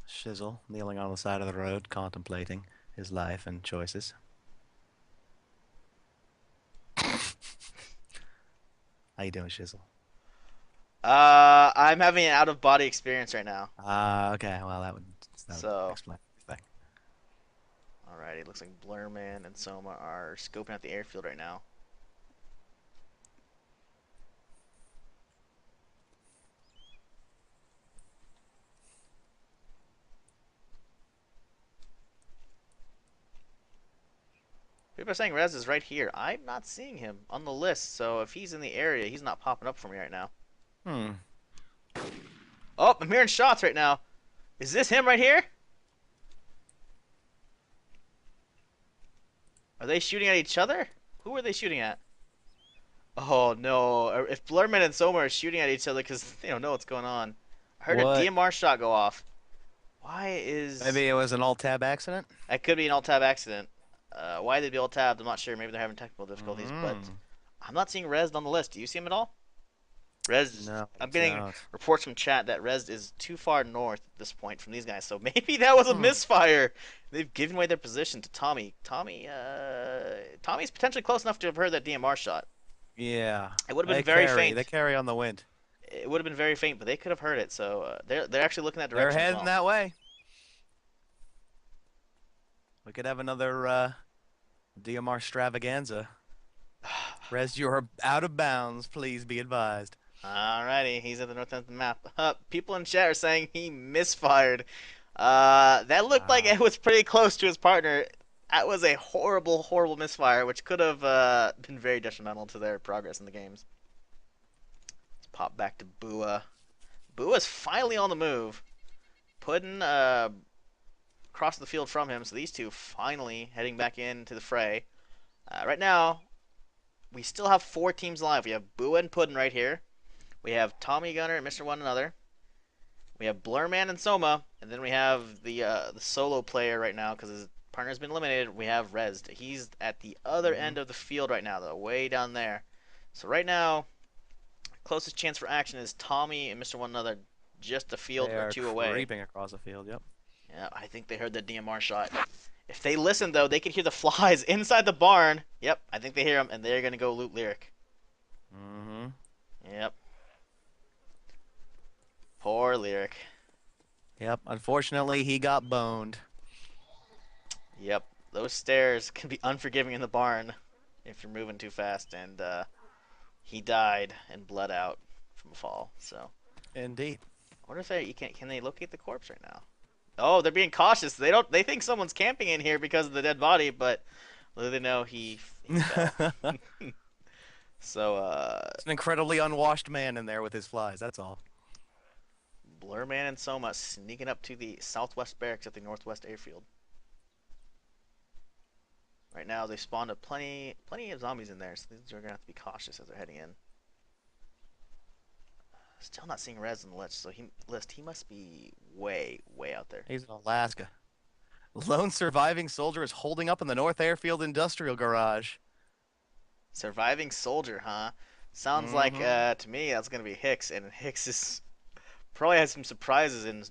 Shizzle kneeling on the side of the road, contemplating his life and choices. How you doing, Shizzle? I'm having an out of body experience right now. Okay. Well, that would So, explain everything. alrighty. Looks like Blurman and Soma are scoping out the airfield right now. people are saying Rez is right here. I'm not seeing him on the list, so if he's in the area, he's not popping up for me right now. Hmm. Oh, I'm hearing shots right now. Is this him right here? Are they shooting at each other? Who are they shooting at? Oh no! If Blurman and Soma are shooting at each other because they don't know what's going on. I heard a What? DMR shot go off. Why is Maybe it was an alt-tab accident? that could be an alt-tab accident. Why they'd be alt-tabbed, I'm not sure. Maybe they're having technical difficulties, but Mm-hmm. I'm not seeing Rez on the list. Do you see him at all? Rez, No, I I'm getting don't. reports from chat that Rez is too far north at this point from these guys, so maybe that was a Hmm. misfire. They've given away their position to Tommy. Tommy's potentially close enough to have heard that DMR shot. Yeah. It would have been They very carry. They faint. carry on the wind. It would have been very faint, but they could have heard it. So they're actually looking that They're direction as heading well. that way. We could have another DMR extravaganza. Rez, you are out of bounds. Please be advised. Alrighty, he's at the north end of the map. People in chat are saying he misfired. That looked like Ah. it was pretty close to his partner. That was a horrible, horrible misfire, which could have been very detrimental to their progress in the games. Let's pop back to Bua. Bua's finally on the move. Puddin across the field from him, so these two finally heading back into the fray. Right now, we still have 4 teams alive. We have Bua and Puddin right here. We have Tommy Gunner and Mr. One Another. We have Blurman and Soma, and then we have the solo player right now because his partner's been eliminated. We have Rez. He's at the other Mm-hmm. end of the field right now, though, way down there. So right now, closest chance for action is Tommy and Mr. One Another, just a field They or are 2 away. creeping across the field. Yep. Yeah, I think they heard the DMR shot. If they listen though, they can hear the flies inside the barn. Yep, I think they hear them, and they're gonna go loot Lyric. Mm-hmm. Yep, poor Lyric. Yep. Unfortunately, he got boned. Yep, those stairs can be unforgiving in the barn if you're moving too fast, and he died and bled out from a fall. So Indeed. I wonder if can they locate the corpse right now? Oh, they're being cautious. They think someone's camping in here because of the dead body, but little they know he fell. It's So an incredibly unwashed man in there with his flies. That's all. Blurman and Soma sneaking up to the southwest barracks at the northwest airfield. Right now they spawned up plenty of zombies in there, so these are gonna have to be cautious as they're heading in. Still not seeing Rez on the list. He must be way out there. He's in Alaska. Lone surviving soldier is holding up in the North Airfield Industrial Garage. Surviving soldier, huh? Sounds like Mm-hmm. to me that's gonna be Hicks, and Hicks is probably has some surprises in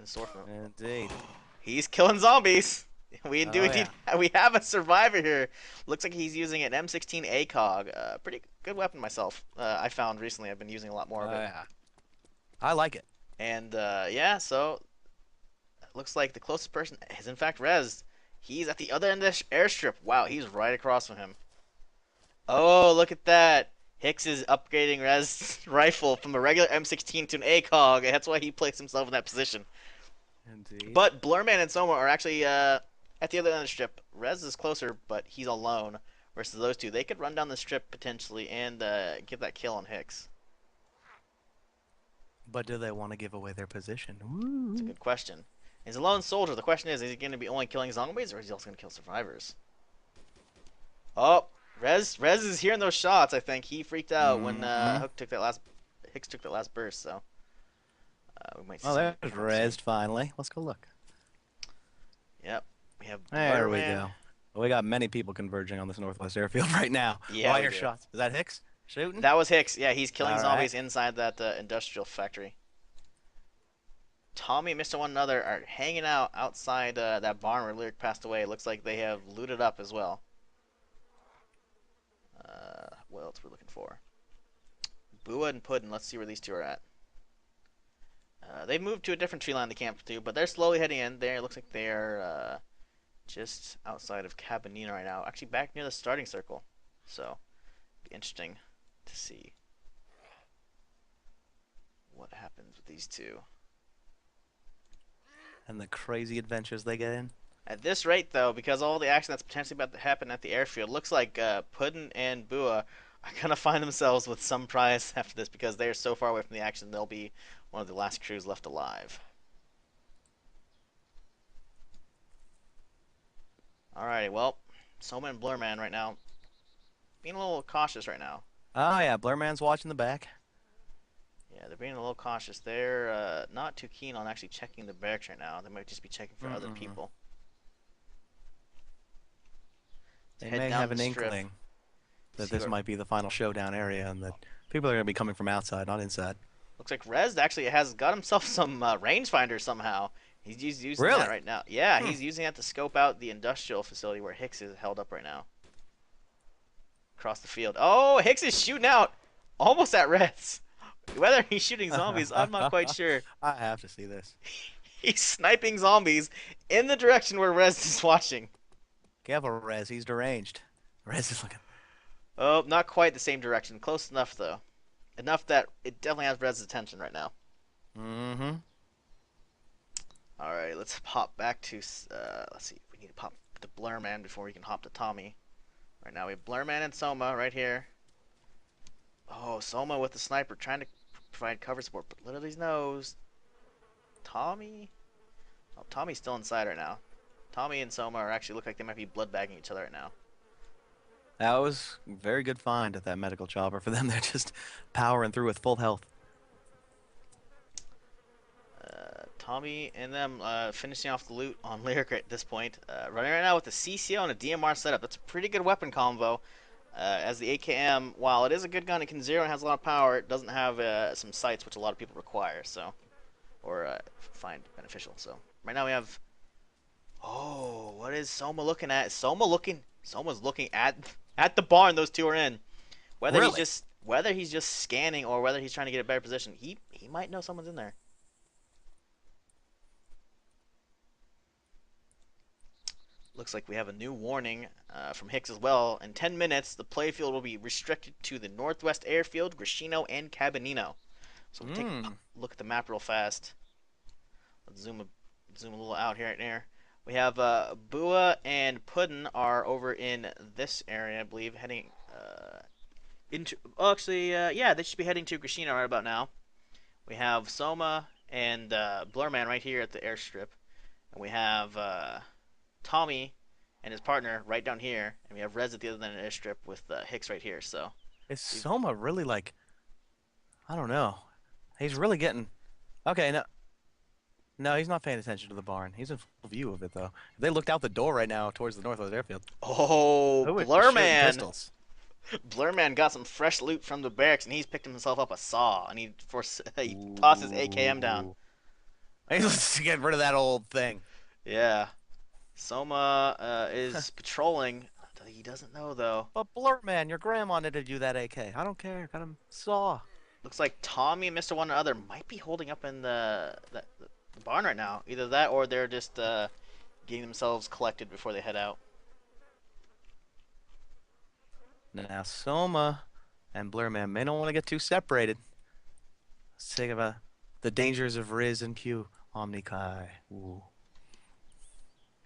store for him. Indeed. He's killing zombies. We do Oh indeed. yeah. We have a survivor here. Looks like he's using an M16 ACOG. Pretty good weapon myself. I found recently. I've been using a lot more Oh of it. yeah. I like it. And yeah, so looks like the closest person is in fact Rez. He's at the other end of the airstrip. Wow, he's right across from him. Oh, look at that. Hicks is upgrading Rez's rifle from a regular M16 to an ACOG, and that's why he placed himself in that position. Indeed. But Blurman and Soma are actually at the other end of the strip. Rez is closer, but he's alone. Versus those two, they could run down the strip potentially and get that kill on Hicks. But do they want to give away their position? It's a Woo. good question. He's a lone soldier. The question is he going to be only killing zombies, or is he also going to kill survivors? Oh, Rez is hearing those shots. I think he freaked out when Mm-hmm. Hicks took that last burst. So we might Oh, see there's him soon. Rez finally. Let's go look. Yep, we have There we Blurman. go. We got many people converging on this Northwest Airfield right now. Oh, Yeah, I we hear do. shots. Is that Hicks shooting? That was Hicks. Yeah, he's killing All right. zombies inside that industrial factory. Tommy and Mr. One Another are hanging out outside that barn where Lyric passed away. It looks like they have looted up as well. What else we're looking for? Bua and Puddin. Let's see where these two are at. They've moved to a different tree line to camp to, but they're slowly heading in. There, it looks like they're just outside of Cabanina right now. Actually, back near the starting circle. So, be interesting to see what happens with these two. And the crazy adventures they get in. At this rate, though, because all the action that's potentially about to happen at the airfield, looks like Puddin and Bua are gonna find themselves with some prize after this because they are so far away from the action. They'll be one of the last crews left alive. Alrighty, well, Soma and Blurman right now being a little cautious right now. Oh yeah, Blurman's watching the back. Yeah, they're being a little cautious. They're not too keen on actually checking the barracks right now. They might just be checking for other Mm-mm. people. Let's They head may down have the an strip. inkling that See this what might be the final showdown area, and that people are going to be coming from outside, not inside. looks like. Rez actually has got himself some rangefinder somehow. Using that Really? right now. Yeah, Hmm. he's using that to scope out the industrial facility where Hicks is held up right now. Across the field. Oh, Hicks is shooting out almost at Rez. Whether he's shooting zombies, I'm not quite sure. I have to see this. He's sniping zombies in the direction where Rez is watching. Careful, Rez. He's deranged. Rez is looking. Oh, not quite the same direction. Close enough, though. Enough that it definitely has Rez's attention right now. Mm-hmm. Alright, let's hop back to. Let's see. We need to pop to Blurman before we can hop to Tommy. Right now, we have Blurman and Soma right here. Oh, Soma with the sniper trying to provide cover support, but little he knows. Tommy? Oh, Tommy's still inside right now. Tommy and Soma are actually look like they might be blood bagging each other right now. That was a very good find at that medical chopper for them. They're just powering through with full health. Tommy and them finishing off the loot on Lyric at this point. Running right now with the CCO and a DMR setup. That's a pretty good weapon combo. As the AKM, while it is a good gun, it can zero and has a lot of power. It doesn't have some sights, which a lot of people require, so or find beneficial. So right now we have. Oh, what is Soma looking at? Soma's looking at the barn. Those two are in. Really? Whether he's just scanning or whether he's trying to get a better position, he might know someone's in there. Looks like we have a new warning from Hicks as well. In 10 minutes, the playfield will be restricted to the Northwest Airfield, Grishino, and Cabanino. So we'll take a Mm. look at the map real fast. Let's zoom a little out here right there. We have Bua and Puddin are over in this area, I believe, heading into. Oh, actually, yeah, they should be heading to Grishino right about now. We have Soma and Blurman right here at the airstrip, and we have Tommy and his partner right down here, and we have Rez at the other end of the airstrip with Hicks right here. So Is we've Soma really like? I don't know. He's really getting. Okay, no, no, he's not paying attention to the barn. He's in full view of it though. If they looked out the door right now towards the Northwest Airfield, oh who is shooting Blurman, pistols? Blurman got some fresh loot from the barracks, and he's picked himself up a saw, and he tossed his AKM down. Ooh. He's to get rid of that old thing. Yeah, Soma is patrolling. He doesn't know though. But Blurt Man, your grandma knitted you that AK. I don't care. Got him saw. Looks like Tommy and Mr. One Another might be holding up in the barn right now. Either that or they're just getting themselves collected before they head out. Now Soma and Blur Man may not want to get too separated. Let's think about the dangers of Riz and Q. Omni Kai. Ooh.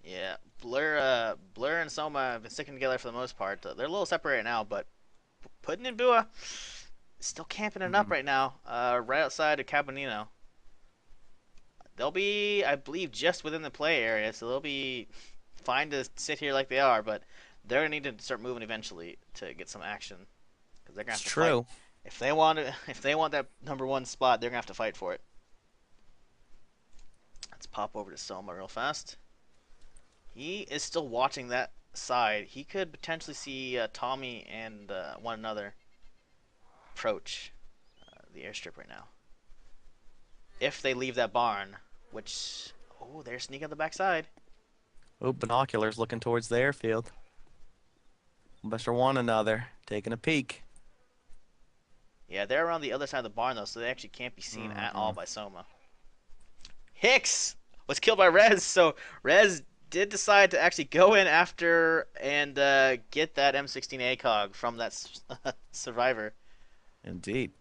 Yeah, Blur and Soma have been sticking together for the most part. They're a little separated now, but Puddin and Bua still camping it up Mm. right now, right outside of Cabanino. They'll be, I believe, just within the play area, so they'll be fine to sit here like they are, but they're gonna need to start moving eventually to get some action because they're gonna It's have to fight. true. If they want to, if they want that number one spot, they're gonna have to fight for it. Let's pop over to Soma real fast. He is still watching that side. He could potentially see Tommy and one another approach the airstrip right now. If they leave that barn, which oh, they're sneaking on the backside. Ooh, binoculars looking towards the airfield. Mr. One Another taking a peek. Yeah, they're around the other side of the barn though, so they actually can't be seen at all Mm-mm. by Soma. Hicks was killed by Rez, so Rez did decide to actually go in after and get that M16 ACOG from that survivor. Indeed.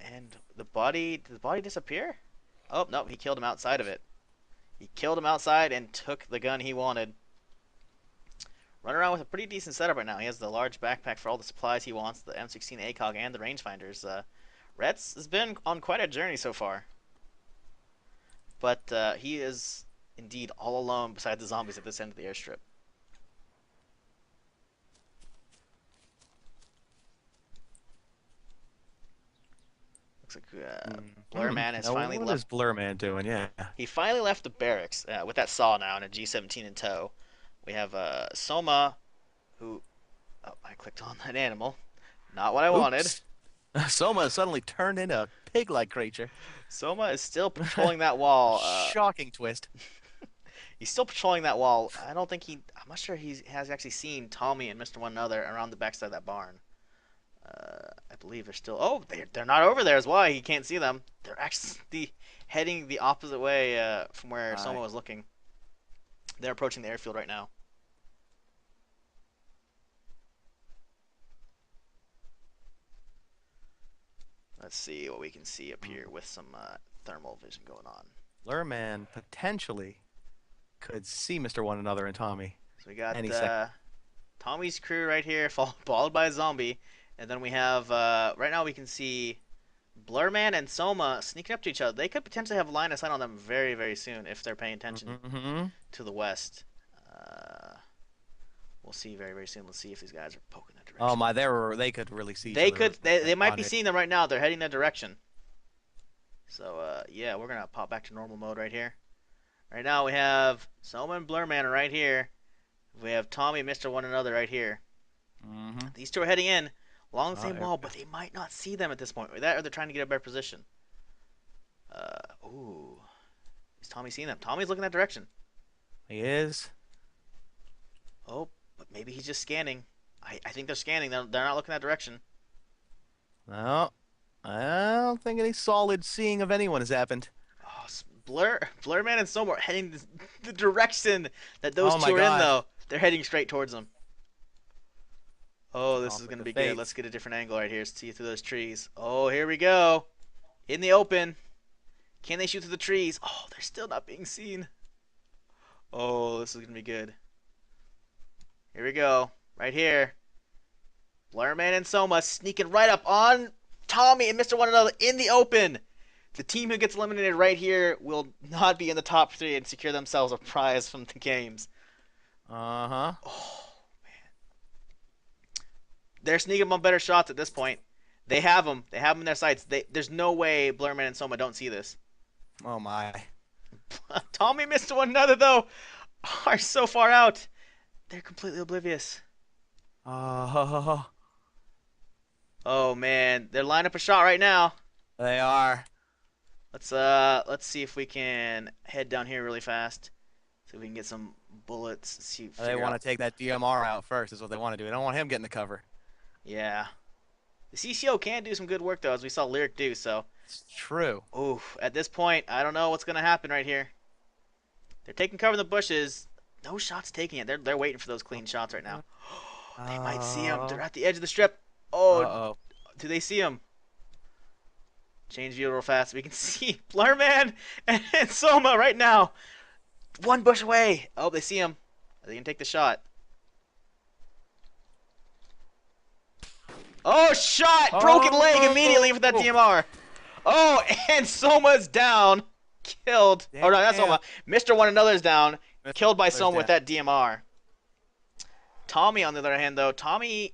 And the body, did the body disappear? Oh, no, he killed him outside of it. He killed him outside and took the gun he wanted. Running around with a pretty decent setup right now. He has the large backpack for all the supplies he wants, the M16 ACOG, and the rangefinders. Reds has been on quite a journey so far, but he is indeed all alone beside the zombies at this end of the airstrip. Looks like Blur Man has Now, finally what left. is Blur Man doing? Yeah. He finally left the barracks with that saw now and a G17 in tow. We have Soma, who. Oh, I clicked on that animal. Not what I wanted. Oops. Soma suddenly turned into a pig-like creature. Soma is still patrolling that wall. Shocking twist. He's still patrolling that wall. I don't think he. I'm not sure he has actually seen Tommy and Mr. One Another around the backside of that barn. I believe they're still. Oh, they're not over there. Is why he can't see them. They're actually heading the opposite way from where Soma was looking. They're approaching the airfield right now. Let's see what we can see up here with some thermal vision going on. Blur Man potentially could see Mr. One Another and Tommy So we got any second. Tommy's crew right here, followed by a zombie, and then we have right now we can see Blurman and Soma sneaking up to each other. They could potentially have line of sight on them very, very soon if they're paying attention Mm-hmm. to the west. Uh, we'll see very, very soon. Let's see if these guys are poking that Oh direction. my, they could really see each They other. could. They might be On it. seeing them right now. They're heading that direction. So yeah, we're gonna pop back to normal mode right here. Right now we have Soma and Blurman are right here. We have Tommy and Mr. One Another right here. Mm-hmm. These two are heading in along the same There wall, we but go. they might not see them at this point. Or that, or they're trying to get a better position. Ooh. Is Tommy seeing them? Tommy's looking that direction. He is. Oh, but maybe he's just scanning. I think they're scanning. They're not looking that direction. No, I don't think any solid seeing of anyone has happened. Oh, Blurman and Soma are heading the direction that those Oh two my are in, God. though. They're heading straight towards them. Oh, this is going Conflict to of be good. fate. Let's get a different angle right here. See through those trees. Oh, here we go. In the open. Can they shoot through the trees? Oh, they're still not being seen. Oh, this is going to be good. Here we go. Right here. Blurman and Soma sneaking right up on Tommy and Mr. One Another in the open. The team who gets eliminated right here will not be in the top 3 and secure themselves a prize from the games. Uh-huh. Oh, they're sneaking on better shots at this point. They have them. They have them in their sights. There's no way Blurman and Soma don't see this. Oh my. Tommy and Mr. One Another, though, are so far out. They're completely oblivious. Oh, Oh, man. They're lining up a shot right now. they are. Let's see if we can head down here really fast. See if we can get some bullets. See, They figure want out. to take that DMR out first, is what they want to do. They don't want him getting the cover. Yeah. The CCO can do some good work, though, as we saw Lyric do, so. It's true. Ooh, at this point, I don't know what's going to happen right here. They're taking cover in the bushes. No shots taking it. They're waiting for those clean shots right now. They might see him. They're at the edge of the strip. Oh, Uh-oh. do they see him? Change view real fast. We can see Blurman and Soma right now. One bush away. Oh, they see him. They can take the shot. Oh, shot! Broken leg immediately with that Oh, DMR. Oh, and Soma's down. Killed. Oh, no, that's damn. Soma. Mr. One Another's down. Killed by There's Soma with that. that DMR. Tommy, on the other hand, though, Tommy.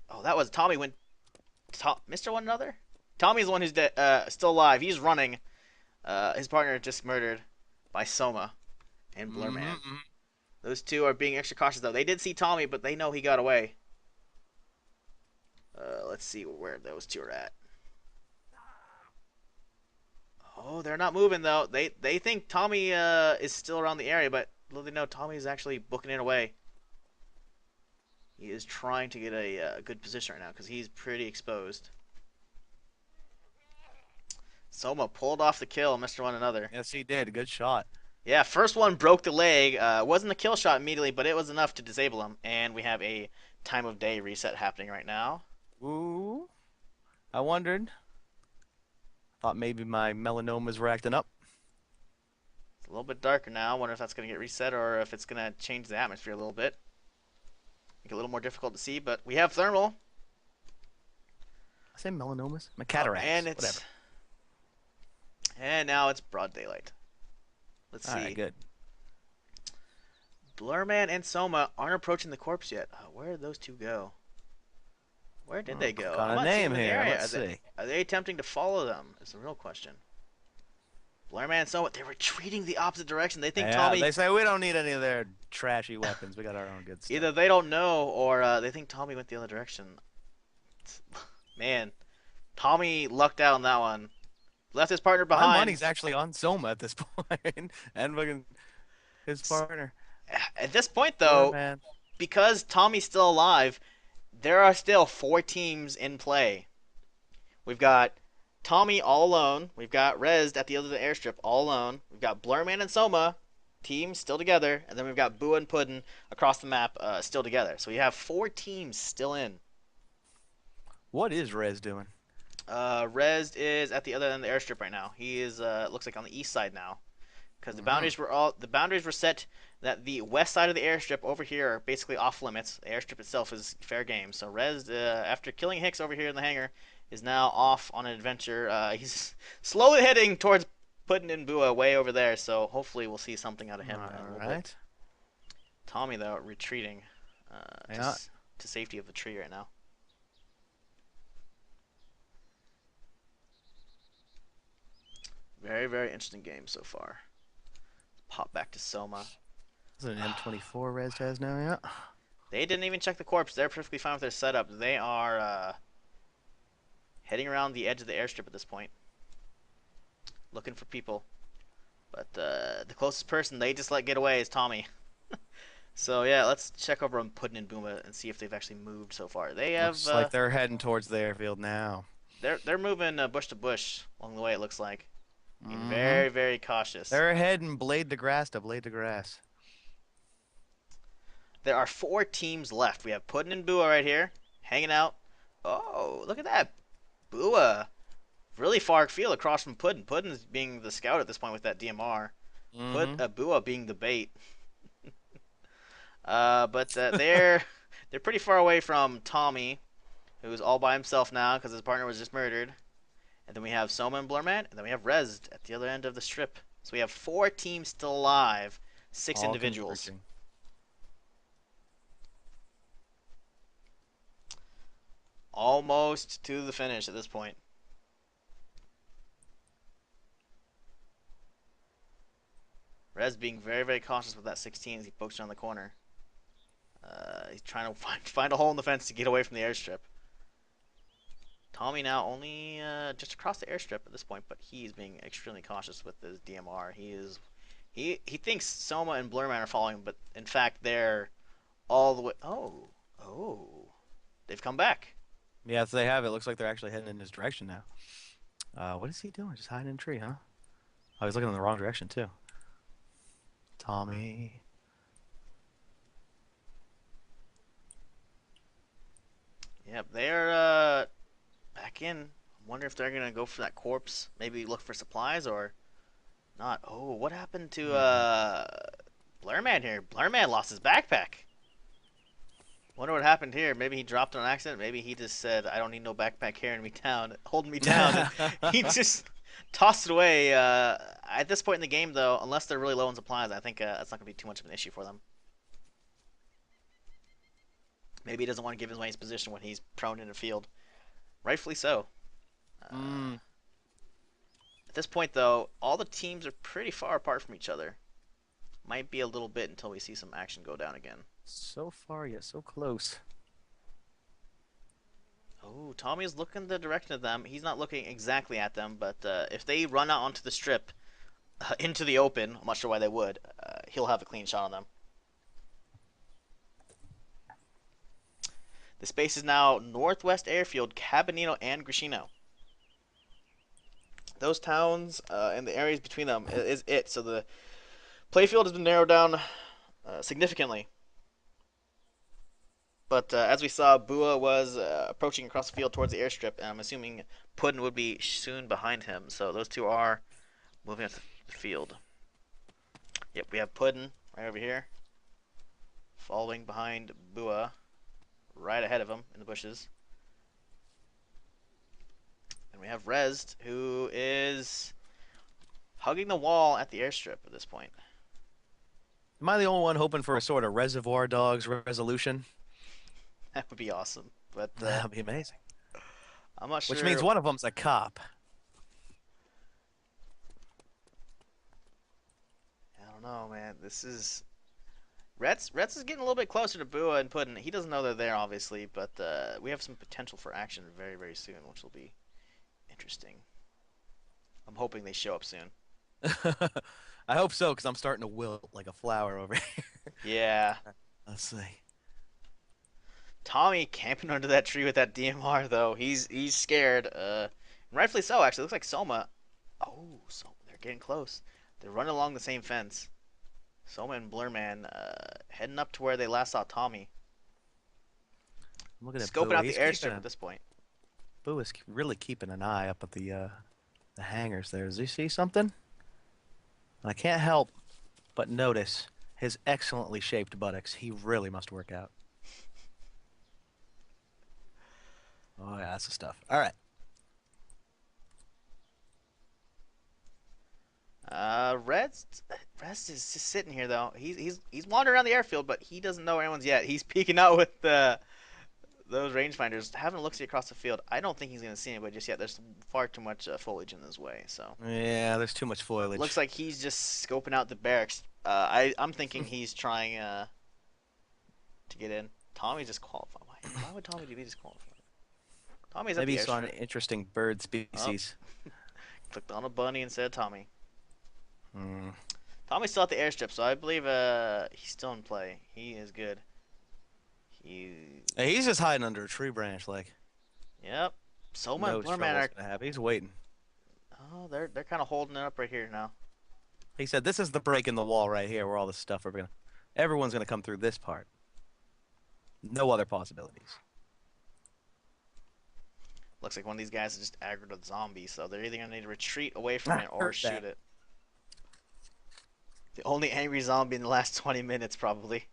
Oh, that was Tommy when. Mr. One Another? Tommy's the one who's still alive. He's running. His partner just murdered by Soma and Blurman. Mm-hmm. Those two are being extra cautious, though. They did see Tommy, but they know he got away. Let's see where those two are at. Oh, they're not moving, though. They think Tommy is still around the area, but little they know Tommy is actually booking it away. He is trying to get a good position right now because he's pretty exposed. Soma pulled off the kill, Mr. One Another. Yes, he did. Good shot. Yeah, first one broke the leg. Wasn't a kill shot immediately, but it was enough to disable him. And we have a time of day reset happening right now. Ooh. I wondered. Thought maybe my melanomas were acting up. a little bit darker now. I wonder if that's going to get reset or if it's going to change the atmosphere a little bit. Make it a little more difficult to see, but we have thermal. I say melanomas, my Oh, and cataracts, it's whatever. and now it's broad daylight. Let's All right, see. good. Blurman and Soma aren't approaching the corpse yet. Where did those two go? Where did I'll they click go? on I'm a not seeing name them in the here. area. Let's see. Are they attempting to follow them? Is the real question. Blurman and Soma, they're retreating the opposite direction. They think Yeah, Tommy they say we don't need any of their trashy weapons. We got our own good either stuff. they don't know or they think Tommy went the other direction. Man, Tommy lucked out on that one. Left his partner My behind. money's actually on Soma at this point, and fucking his partner. At this point, Poor though, man. because Tommy's still alive, there are still 4 teams in play. We've got Tommy all alone. We've got Rez at the other airstrip all alone. We've got Blurman and Soma, teams still together. And then we've got Bua and Puddin across the map still together. So we have 4 teams still in. What is Rez doing? Rez is at the other end of the airstrip right now. He is looks like on the east side now. Because Hmm. the boundaries were set that the west side of the airstrip over here are basically off limits. The airstrip itself is fair game. So Rez, after killing Hicks over here in the hangar, is now off on an adventure. He's slowly heading towards Puddin and Bua way over there. So hopefully we'll see something out of him in a All little bit. right. Tommy though retreating uh, to Yeah. to safety of the tree right now. Very very interesting game so far. Pop back to Soma. Is it an M24 Rez has now? Yeah. They didn't even check the corpse. They're perfectly fine with their setup. They are heading around the edge of the airstrip at this point, looking for people. But the closest person they just let get away is Tommy. So yeah, let's check over on Puddin and Booma and see if they've actually moved so far. They have Looks like they're heading towards the airfield now. they're moving bush to bush along the way. It looks like being Mm-hmm. very very cautious. They're heading blade to grass to blade to grass. There are 4 teams left. We have Puddin and Bua right here hanging out. Oh, look at that, Bua. Really far field across from Puddin. Puddin's being the scout at this point with that DMR. Put Mm-hmm. Bua being the bait. But they're pretty far away from Tommy, who's all by himself now because his partner was just murdered. And then we have Soma and Blurman, and then we have Rez at the other end of the strip. So we have 4 teams still alive, 6 All individuals. converging. Almost to the finish at this point. Rez being very, very cautious with that 16 as he pokes around the corner. He's trying to find a hole in the fence to get away from the airstrip. Tommy now only just across the airstrip at this point, but he's being extremely cautious with his DMR. He thinks Soma and Blurman are following, but in fact they're all the way. Oh, they've come back. Yes, they have. It looks like they're actually heading in his direction now. What is he doing? Just hiding in a tree, huh? Oh, he's looking in the wrong direction too. Tommy. Yep, they're back in. I wonder if they're gonna go for that corpse. Maybe look for supplies or not. Oh, what happened to Hmm. Blurman here? Blurman lost his backpack. Wonder what happened here. Maybe he dropped it on accident. Maybe he just said, "I don't need no backpack carrying me down, holding me down," and he just tossed it away. At this point in the game, though, unless they're really low on supplies, I think that's not gonna be too much of an issue for them. Maybe he doesn't want to give away his position when he's prone in the field. Rightfully so. Uh, Mm, at this point, though, all the teams are pretty far apart from each other. Might be a little bit until we see some action go down again. so far yet so close. Oh, Tommy's looking the direction of them. He's not looking exactly at them, but if they run out onto the strip, into the open, I'm not sure why they would, he'll have a clean shot on them. The space is now Northwest Airfield, Cabanito, and Grishino. Those towns and the areas between them is it. So the playfield has been narrowed down significantly. But as we saw, Bua was approaching across the field towards the airstrip, and I'm assuming Puddin would be soon behind him. So those two are moving up the field. Yep, we have Puddin right over here, following behind Bua, right ahead of him in the bushes. And we have Rezd, who is hugging the wall at the airstrip at this point. Am I the only one hoping for a sort of Reservoir Dogs resolution? That would be awesome. But That'd be amazing. I'm not Which means sure. one of them's a cop. I don't know, man. This is Rets is getting a little bit closer to Bua and Puddin. He doesn't know they're there, obviously, but we have some potential for action very, very soon, which will be interesting. I'm hoping they show up soon. I hope so, because I'm starting to wilt like a flower over here. Yeah, Let's see. Tommy camping under that tree with that DMR though. He's scared. Rightfully so. Actually, looks like Soma. Oh, so they're getting close. They're running along the same fence. Soma and Blurman heading up to where they last saw Tommy. I'm looking at Scoping Boo. out the airstrip at this point. Boo is really keeping an eye up at the hangars there. Does he see something? And I can't help but notice his excellently shaped buttocks. He really must work out. Oh yeah, that's the stuff. All right. Reds is just sitting here though. He's wandering around the airfield, but he doesn't know anyone's yet. He's peeking out with those rangefinders, having a look see across the field. I don't think he's gonna see anybody just yet. There's far too much foliage in his way. So Yeah, there's too much looks foliage. like he's just scoping out the barracks. I'm thinking he's trying to get in. Tommy just qualified. Why would Tommy be disqualified? Tommy's at Maybe the he saw an airstrip. interesting bird Oh, species. clicked on a bunny and said Tommy. Hmm. Tommy's still at the airstrip, so I believe he's still in play. He is good. He, Hey, he's just hiding under a tree branch, like yep. Soma and no Blurman trouble's are. gonna happen. He's waiting. Oh, they're kind of holding it up right here now. He said, "This is the break in the wall right here, where all this stuff are gonna. Everyone's gonna come through this part. No other possibilities." Looks like one of these guys is just aggroed a zombie, so they're either gonna need to retreat away from I it or heard shoot that. it. The only angry zombie in the last 20 minutes, probably.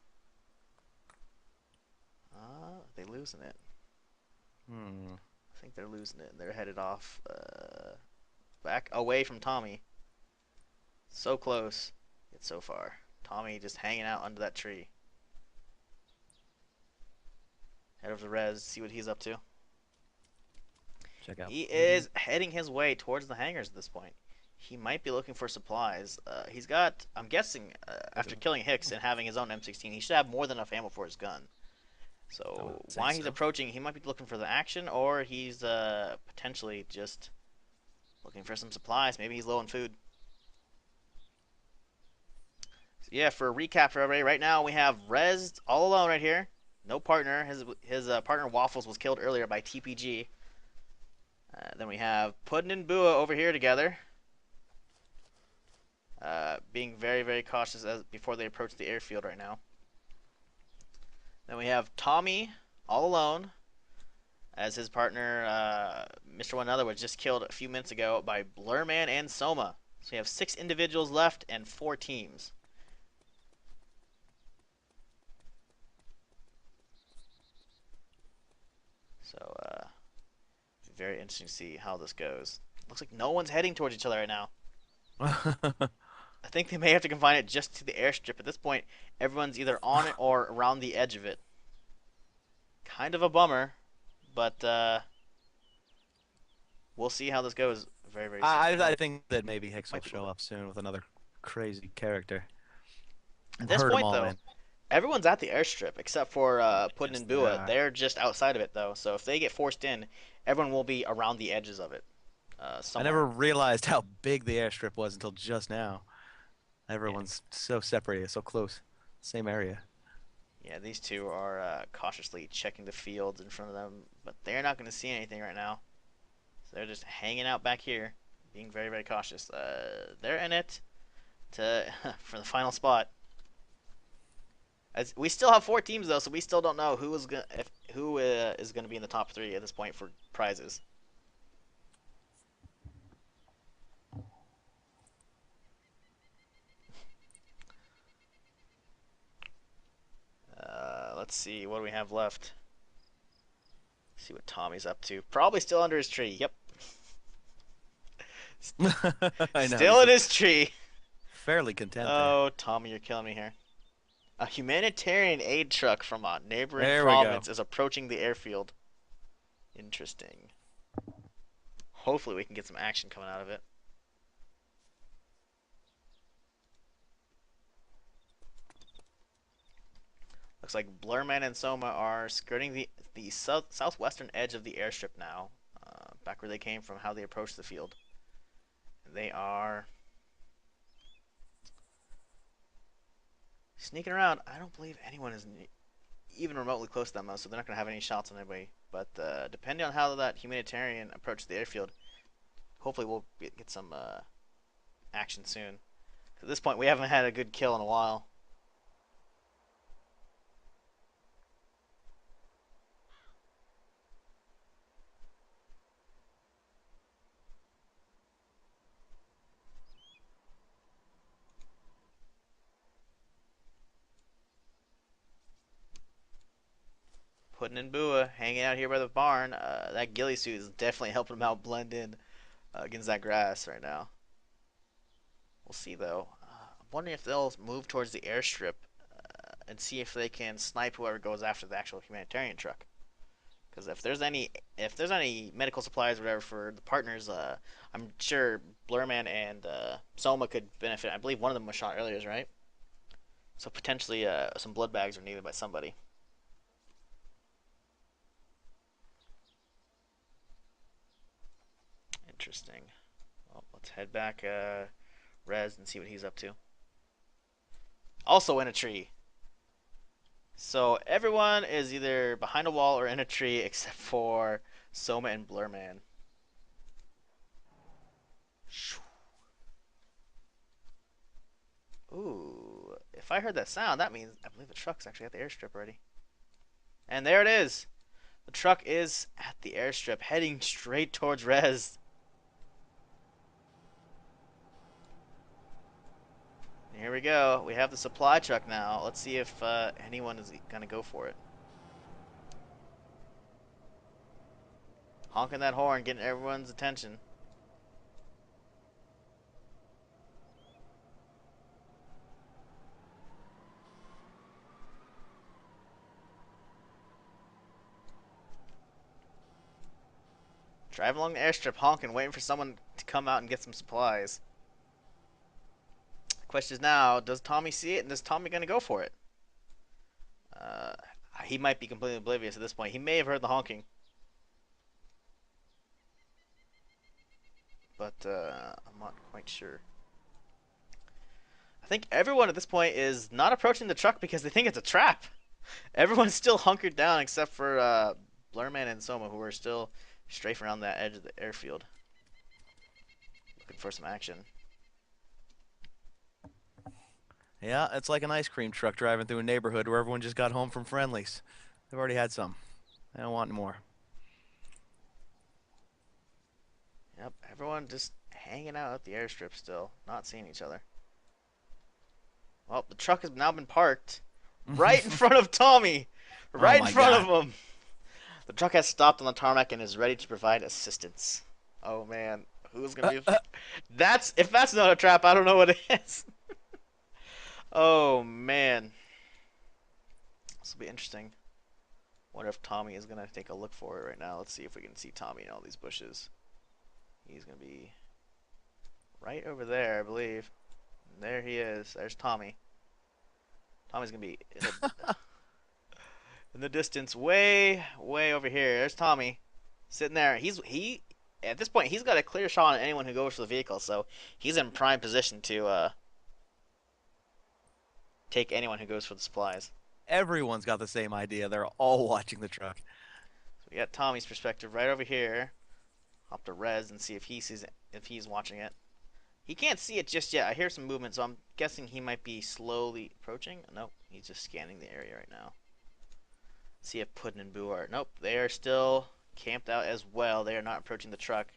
They losing it. Hmm. I think they're losing it. They're headed off back away from Tommy. So close, yet so far. Tommy just hanging out under that tree. Head over to Rez, see what he's up to. Check out. He is heading his way towards the hangars at this point. He might be looking for supplies. He's got, I'm guessing, after killing Hicks and having his own M16, he should have more than enough ammo for his gun. I would So say why he's so. approaching, he might be looking for the action, or he's potentially just looking for some supplies. Maybe he's low on food. So yeah, for a recap for everybody, right now we have Rez all alone right here. No partner. His partner Waffles was killed earlier by TPG. Then we have Puddin and Bua over here together, being very, very cautious as before they approach the airfield right now. Then we have Tommy all alone, as his partner, Mr. One Another, was just killed a few minutes ago by Blurman and Soma. So we have 6 individuals left and 4 teams. So, very interesting to see how this goes. Looks like no one's heading towards each other right now. I think they may have to confine it just to the airstrip. At this point, everyone's either on it or around the edge of it. Kind of a bummer, but we'll see how this goes very, very soon. I think that maybe Hicks will Might be a show little up soon with another crazy character. bit. At this Herd them point, all though, in. everyone's at the airstrip except for Puddin Yes, and they Bua. are. They're just outside of it, though. So if they get forced in, everyone will be around the edges of it, I somewhere. never realized how big the airstrip was until just now. Yeah, Everyone's so separated, so close. Same area. yeah. These two are cautiously checking the fields in front of them, but they're not going to see anything right now. So they're just hanging out back here, being very, very cautious. They're in it to for the final spot. As we still have 4 teams though, so we still don't know who is gonna if who is gonna be in the top 3 at this point for prizes. Let's see. What do we have left? See what Tommy's up to. Probably still under his tree. Yep. I know Still he's in his tree. fairly content there. Oh, Tommy, you're killing me here. A humanitarian aid truck from a neighboring There we go. province is approaching the airfield. Interesting. Hopefully we can get some action coming out of it. Looks like Blurman and Soma are skirting the southwestern edge of the airstrip now, back where they came from, how they approached the field. They are sneaking around. I don't believe anyone is even remotely close to them, though, so they're not going to have any shots on anybody. But depending on how that humanitarian approaches the airfield, hopefully we'll get some action soon. 'Cause at this point, we haven't had a good kill in a while. Putting in Bua, hanging out here by the barn. That ghillie suit is definitely helping him out blend in against that grass right now. We'll see though. I'm wondering if they'll move towards the airstrip and see if they can snipe whoever goes after the actual humanitarian truck. Because if there's any medical supplies or whatever for the partners, I'm sure Blurman and Soma could benefit. I believe one of them was shot earlier, right? So potentially some blood bags are needed by somebody. Interesting. Well, let's head back Rez and see what he's up to. Also in a tree. So everyone is either behind a wall or in a tree except for Soma and Blurman. Ooh, if I heard that sound, that means I believe the truck's actually at the airstrip already. And there it is. The truck is at the airstrip, heading straight towards Rez. Here we go. We have the supply truck now. Let's see if anyone is gonna go for it. Honking that horn, getting everyone's attention. Driving along the airstrip, honking, waiting for someone to come out and get some supplies. The question is now, does Tommy see it, and is Tommy gonna go for it? Uh, he might be completely oblivious at this point. He may have heard the honking, but I'm not quite sure. I think everyone at this point is not approaching the truck because they think it's a trap. Everyone's still hunkered down except for Blurman and Soma, who are still strafing around that edge of the airfield, looking for some action. Yeah, it's like an ice cream truck driving through a neighborhood where everyone just got home from friendlies. They've already had some. They don't want more. Yep, everyone just hanging out at the airstrip still, not seeing each other. Well, the truck has now been parked right in front of Tommy. Oh Right in my front god. of him. The truck has stopped on the tarmac and is ready to provide assistance. Oh man, who's gonna be? That's if that's not a trap, I don't know what it is. Oh man, this will be interesting. Wonder if Tommy is gonna take a look for it right now. Let's see if we can see Tommy in all these bushes. He's gonna be right over there, I believe. There he is. There's Tommy. Tommy's gonna be in the distance, way, way over here. There's Tommy, sitting there. He at this point he's got a clear shot on anyone who goes for the vehicle, so he's in prime position to take anyone who goes for the supplies. Everyone's got the same idea. They're all watching the truck. So we got Tommy's perspective right over here. Hop to Rez and see if he sees it, if he's watching it. He can't see it just yet. I hear some movement, so I'm guessing he might be slowly approaching. Nope, he's just scanning the area right now. See if Puddin and Boo are. Nope, they are still camped out as well. They are not approaching the truck.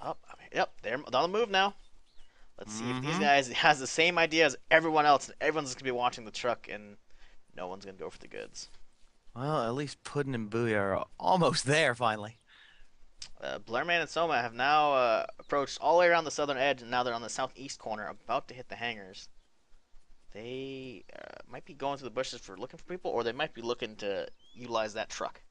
Oh, yep, they're on the move now. Let's see if these Mm-hmm. guys has the same idea as everyone else, and everyone's just gonna be watching the truck and No one's gonna go for the goods. Well, at least Puddin and Booyah are almost there finally. Blurman and Soma have now approached all the way around the southern edge, and now they're on the southeast corner, about to hit the hangars. They might be going to the bushes for looking for people, or they might be looking to utilize that truck.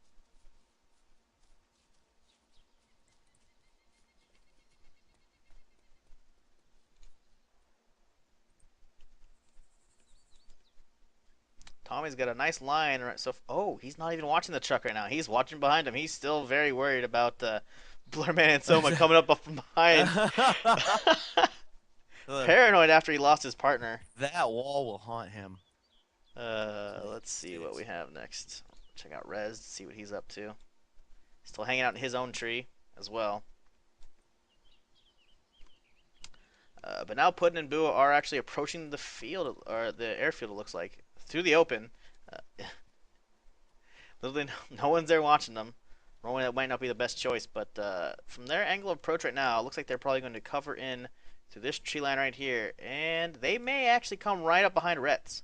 Tommy's got a nice line. So, oh, he's not even watching the truck right now. He's watching behind him. He's still very worried about Blurman and Soma coming up from behind. Ugh, Paranoid after he lost his partner. that wall will haunt him till the end Let's of see what days. we have next. Check out Rez, see what he's up to. Still hanging out in his own tree as well. But now Puddin and Boo are actually approaching the field, or the airfield, it looks like, through the open. Uh, literally, no one's there watching them. Normally, that might not be the best choice, but from their angle of approach right now, it looks like they're probably going to cover in to this tree line right here, and they may actually come right up behind Rezd.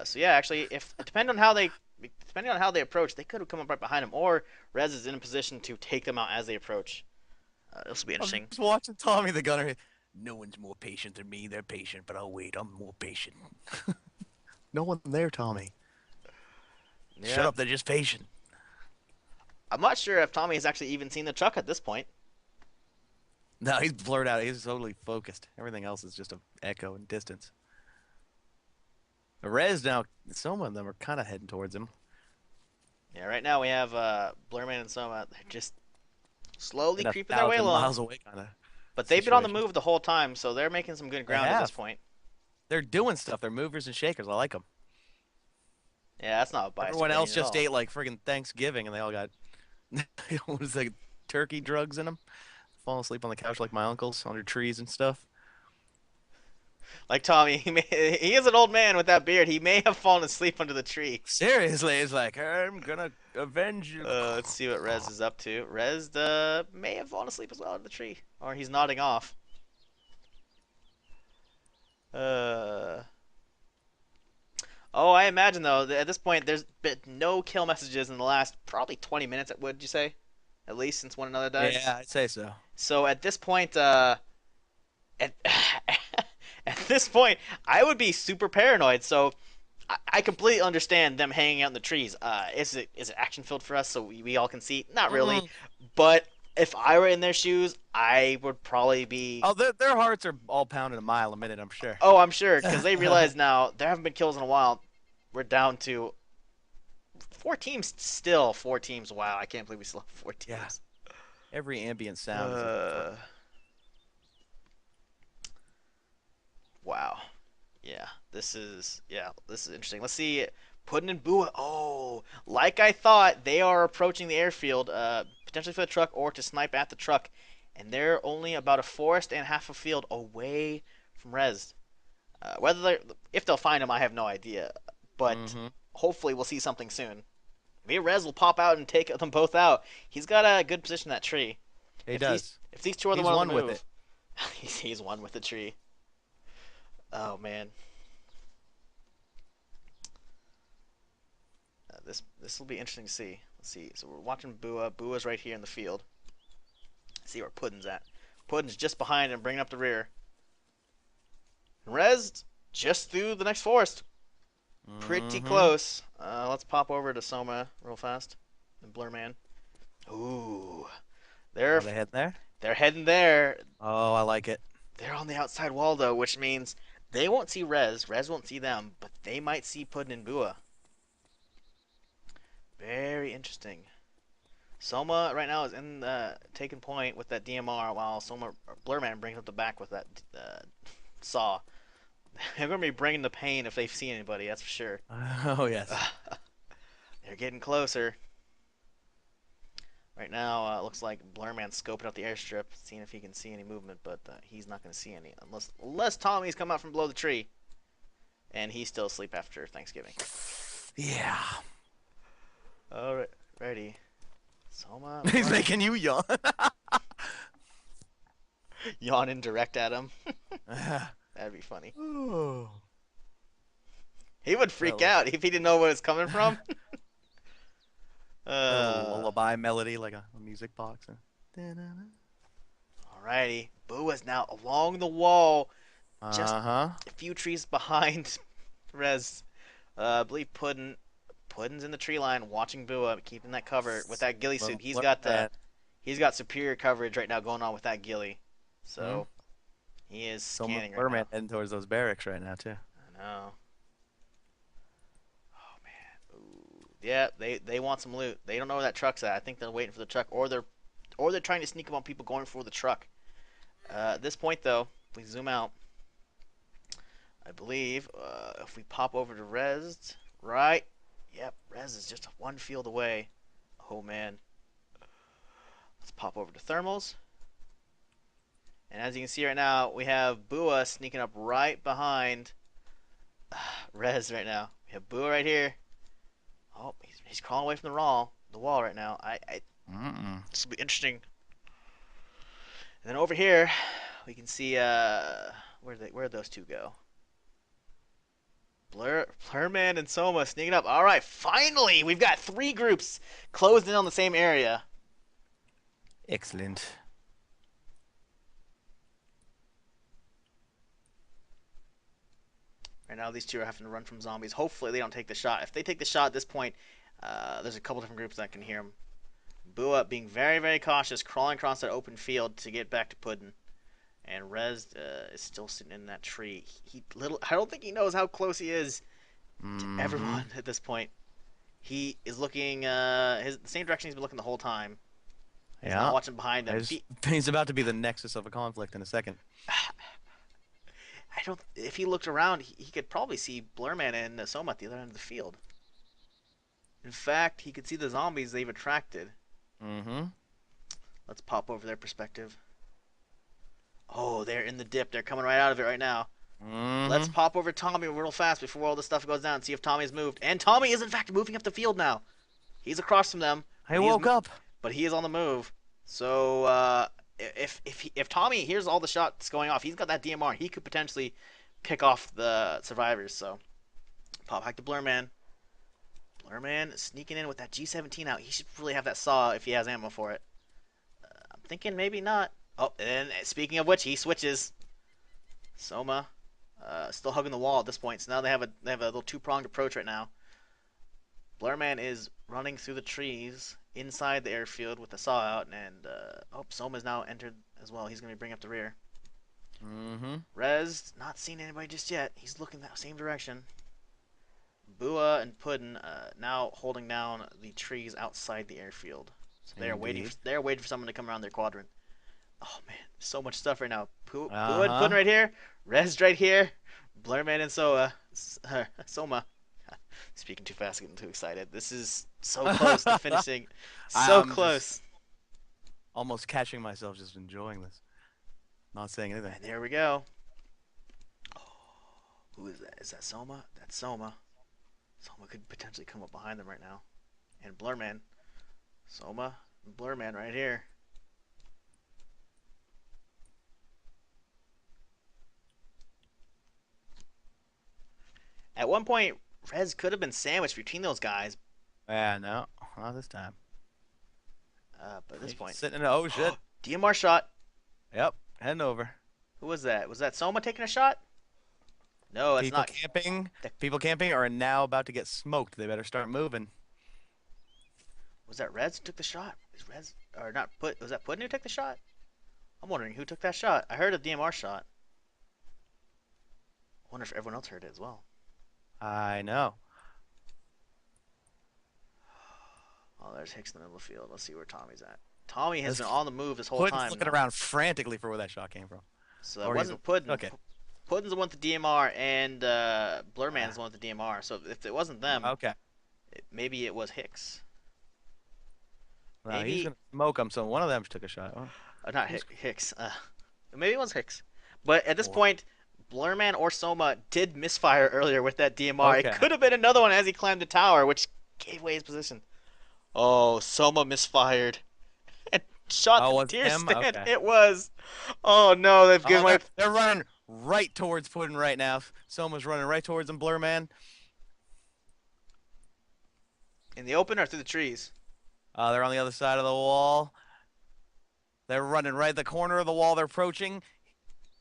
So yeah, actually, if depending on how they approach, they could have come up right behind him, or Rez is in a position to take them out as they approach. This will be I'm interesting. just watching Tommy the Gunner. No one's more patient than me. They're patient, but I'll wait. I'm more patient. No one there, Tommy. Shut Yeah, up. They're just patient. I'm not sure if Tommy has actually even seen the truck at this point. No, he's blurred out. He's totally focused. Everything else is just a echo and distance. Rez now, some of them are kind of heading towards him. Yeah, right now we have Blurman and Soma. They're just slowly In a creeping their way thousand along, miles away kind of but they've been on the situation. move the whole time, so they're making some good They ground at this have. point. They're doing stuff. They're movers and shakers. I like them. Yeah, that's not a biased Everyone opinion else at just all. ate like friggin' Thanksgiving, and they all got what is it, turkey drugs in them. Falling asleep on the couch like my uncles under trees and stuff. Like Tommy, he is an old man with that beard. He may have fallen asleep under the tree. Seriously, it's like I'm gonna avenge you. Let's see what Rez is up to. Rez may have fallen asleep as well under the tree, or he's nodding off. Uh, oh, I imagine though that at this point there's been no kill messages in the last probably 20 minutes. Would you say, at least since one another died? Yeah, I'd say so. So at this point, at at this point, I would be super paranoid. So I completely understand them hanging out in the trees. Is it action filled for us so we all can see? Not really, Mm-mm. but if I were in their shoes, I would probably be. Oh, their hearts are all pounding a mile a minute. I'm sure. Oh, I'm sure because they realize now there haven't been kills in a while. We're down to four teams still. Four teams. Wow, I can't believe we still have four Yeah, teams. every ambient sound is a threat. Uh, wow. This is interesting. Let's see. Puddin and Bua. Oh, like I thought, they are approaching the airfield, potentially for the truck or to snipe at the truck, and they're only about a forest and half a field away from Rez. If they'll find him, I have no idea, but Mm-hmm. hopefully we'll see something soon. Maybe Rez will pop out and take them both out. He's got a good position in that tree. He If these does. if these two are the He's one on one the with it. move, he's one with the tree. Oh man. This will be interesting to see. Let's see. So we're watching Bua. Bua's right here in the field. Let's see where Puddin's at. Puddin's just behind him, bringing up the rear. And Rez just through the next forest. Pretty Mm-hmm. close. Let's pop over to Soma real fast. And Blurman. Ooh, they're Are they heading there? they're heading there. Oh, I like it. They're on the outside wall though, which means they won't see Rez. Rez won't see them, but they might see Puddin and Bua. Very interesting. Soma right now is in taking point with that DMR, while Blurman brings up the back with that uh, saw. They're gonna be bringing the pain if they see anybody. That's for sure. Oh yes. They're getting closer. Right now, looks like Blurman's scoping out the airstrip, seeing if he can see any movement, but he's not going to see any unless Tommy's come out from below the tree, and he's still asleep after Thanksgiving. Yeah. All right, ready. Soma, He's Blurman, making you yawn. yawning direct at him. That'd be funny. Oh. He would With freak out if he didn't know where it's coming from. a little Uh, lullaby melody, like a music box. Alrighty. Boo is now along the wall, just Uh-huh. a few trees behind Rez. I believe Puddin's in the tree line watching Bua, keeping that cover with that ghillie suit. Little blur man. He's got superior coverage right now going on with that ghillie. Hmm? So he is Some scanning right blur man now. heading towards those barracks right now too. I know. Oh man. Ooh. Yeah, they want some loot. They don't know where that truck's at. I think they're waiting for the truck, or they're trying to sneak up on people going for the truck. At this point, though, if we zoom out, I believe if we pop over to Res, right? Yep, Res is just one field away. Oh man. Let's pop over to thermals. And as you can see right now, we have Bua sneaking up right behind Rez right now. We have Bua right here. Oh, he's crawling away from the wall right now. Mm-mm. This will be interesting. And then over here, we can see where'd those two go? Blurman and Soma sneaking up. All right, finally, we've got three groups closed in on the same area. Excellent. Right now, these two are having to run from zombies. Hopefully, they don't take the shot. If they take the shot at this point, there's a couple different groups that can hear them. Bua being very, very cautious, crawling across that open field to get back to Puddin. And Rez is still sitting in that tree. I don't think he knows how close he is to Mm-hmm. everyone at this point. He is looking the same direction he's been looking the whole time. He's not Yeah. watching behind him. He's about to be the nexus of a conflict in a second. I don't. If he looked around, he could probably see Blurman and Soma at the other end of the field. In fact, he could see the zombies they've attracted. Mm-hmm. Let's pop over their perspective. Oh, they're in the dip. They're coming right out of it right now. Let's Mm-hmm. pop over Tommy real fast before all this stuff goes down. See if Tommy's moved. And Tommy is in fact moving up the field now. He's across from them, I woke up. but he is on the move. So if Tommy hears all the shots going off, he's got that DMR. He could potentially pick off the survivors. So pop back to Blurman. Blurman sneaking in with that G17 out. He should really have that saw if he has ammo for it. I'm thinking maybe not. Oh, and speaking of which, he switches. Soma still hugging the wall at this point. So now they have a little two-pronged approach right now. Blurman is running through the trees inside the airfield with the saw out, and Soma's now entered as well. He's going to bring up the rear. Mm-hmm. Rez, not seeing anybody just yet. He's looking that same direction. Bua and Puddin now holding down the trees outside the airfield. So Indeed. they're waiting for someone to come around their quadrant. Oh man, so much stuff right now. Bua and Puddin Uh-huh. right here. Rez right here. Blurman and Soma. Speaking too fast, getting too excited. This is so close to finishing. So I'm just close. almost catching myself just enjoying this. Not saying anything. And there we go. Oh, who is that? Is that Soma? That's Soma. Soma could potentially come up behind them right now. And Blurman. Soma and Blurman right here. At one point, Rez could have been sandwiched between those guys, Yeah, no. Not this time. but at this He's point, sitting in a, oh shit. DMR shot. Yep. Heading over. Who was that? Was that Soma taking a shot? No, it's People not. camping. That, People camping are now about to get smoked. They better start moving. was that Rez who took the shot? Is Rez or not? Was that Puddin who took the shot? I'm wondering who took that shot. I heard a DMR shot. I wonder if everyone else heard it as well. I know. Oh, there's Hicks in the middle of the field. Let's see where Tommy's at. Tommy has This been on the move this whole Puddin's time looking now. around frantically for where that shot came from. So that Or he's wasn't Puddin. okay. Puddin's the one with the DMR, and Blurman's the one with the DMR. So if it wasn't them, Okay. maybe it was Hicks. Well, he's Maybe gonna smoke him, so one of them took a shot. not Who's- Hicks. Maybe it was Hicks. But at this Or- point, Blurman or Soma did misfire earlier with that DMR. It Okay. could have been another one as he climbed the tower, which gave away his position. Oh, Soma misfired and shot Oh, the was deer him? stand. Okay. It was. Oh no, they've given Oh, away. they're running right towards Puddin right now. Soma's running right towards him, Blur Man. In the open or through the trees? They're on the other side of the wall. They're running right at the corner of the wall. They're approaching.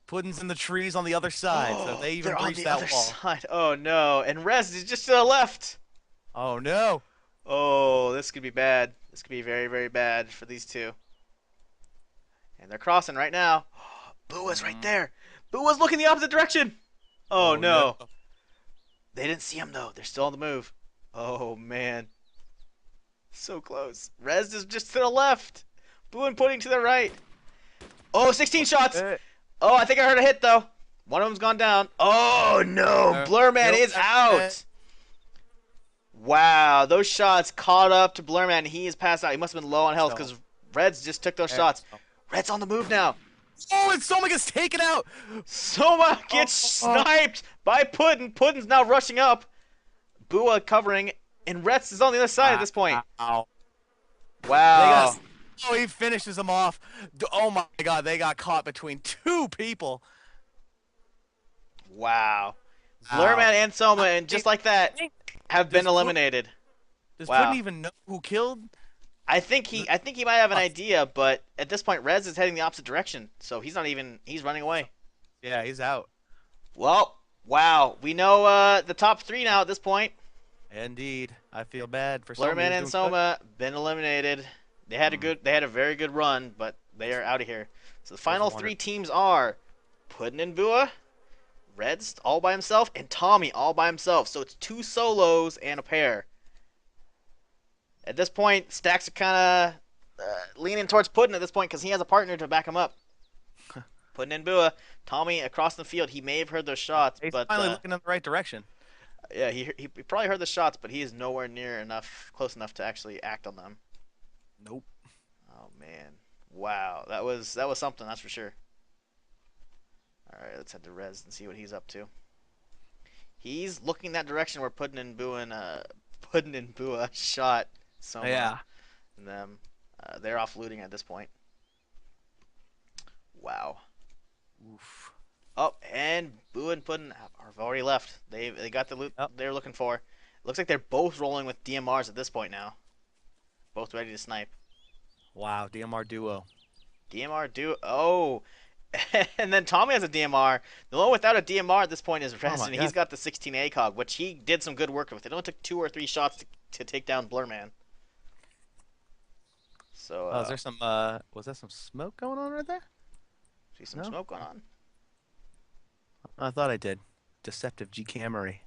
Puddin's in the trees on the other side. So if Oh, they even they're on breach the that other wall. side. Oh no. And Rez is just to the left. Oh no. Oh, this could be bad. This could be very, very bad for these two. And they're crossing right now. Bua's right Mm. there. Bua's looking the opposite direction. Oh Oh no. no. They didn't see him though. They're still on the move. Oh man. So close. Rez is just to the left. Boo and Pudding to the right. Oh, 16 shots. Eh, Oh, I think I heard a hit though. One of them's gone down. Oh no. Blurman Nope. is out. Wow, those shots caught up to Blurman. He is passed out. He must have been low on health So, because Reds just took those shots. Red's on the move now. oh, and Soma gets taken out. Soma Oh, gets oh, sniped by Puddin. Puddin's now rushing up. Bua covering, and Reds is on the other side at this point. wow. They Wow. got. Oh, he finishes him off. Oh my God, they got caught between two people. Wow. Wow. Blurman and Soma, I and mean, just like that, think- have been does eliminated. Puddin Wow. even know who killed? I think he might have an idea, but at this point, Rez is heading the opposite direction, so he's running away. Yeah, he's out. Well, wow. We know the top three now at this point. Indeed, I feel bad for Soma. He Blurman was and doing good. Soma been eliminated. They had a very good run, but they are out of here. So the There's final one. three teams are Puddin and Bua, Reds all by himself, and Tommy all by himself. So it's two solos and a pair. At this point, Stacks are kind of leaning towards Puddin at this point because he has a partner to back him up. Puddin and Bua, Tommy across the field. He may have heard those shots, He's but finally looking in the right direction. yeah, he probably heard the shots, but he is nowhere near close enough to actually act on them. Nope. Oh man, wow, that was something, that's for sure. All right, let's head to Rez and see what he's up to. He's looking that direction where Puddin and Bua shot Soma Yeah. and them. They're off looting at this point. Wow. Oof. Oh, and Bua and Puddin have already left. They got the loot Yep. they were looking for. It looks like they're both rolling with DMRs at this point now. Both ready to snipe. Wow. DMR duo. DMR do oh, and then Tommy has a DMR. The one without a DMR at this point is Oh my Resident. He's God. got the 16 ACOG, which he did some good work with. It only took 2 or 3 shots to take down Blurman. So Oh, is there some? Was that some smoke going on right there? see some No. smoke going on. I thought I did. Deceptive G Camery.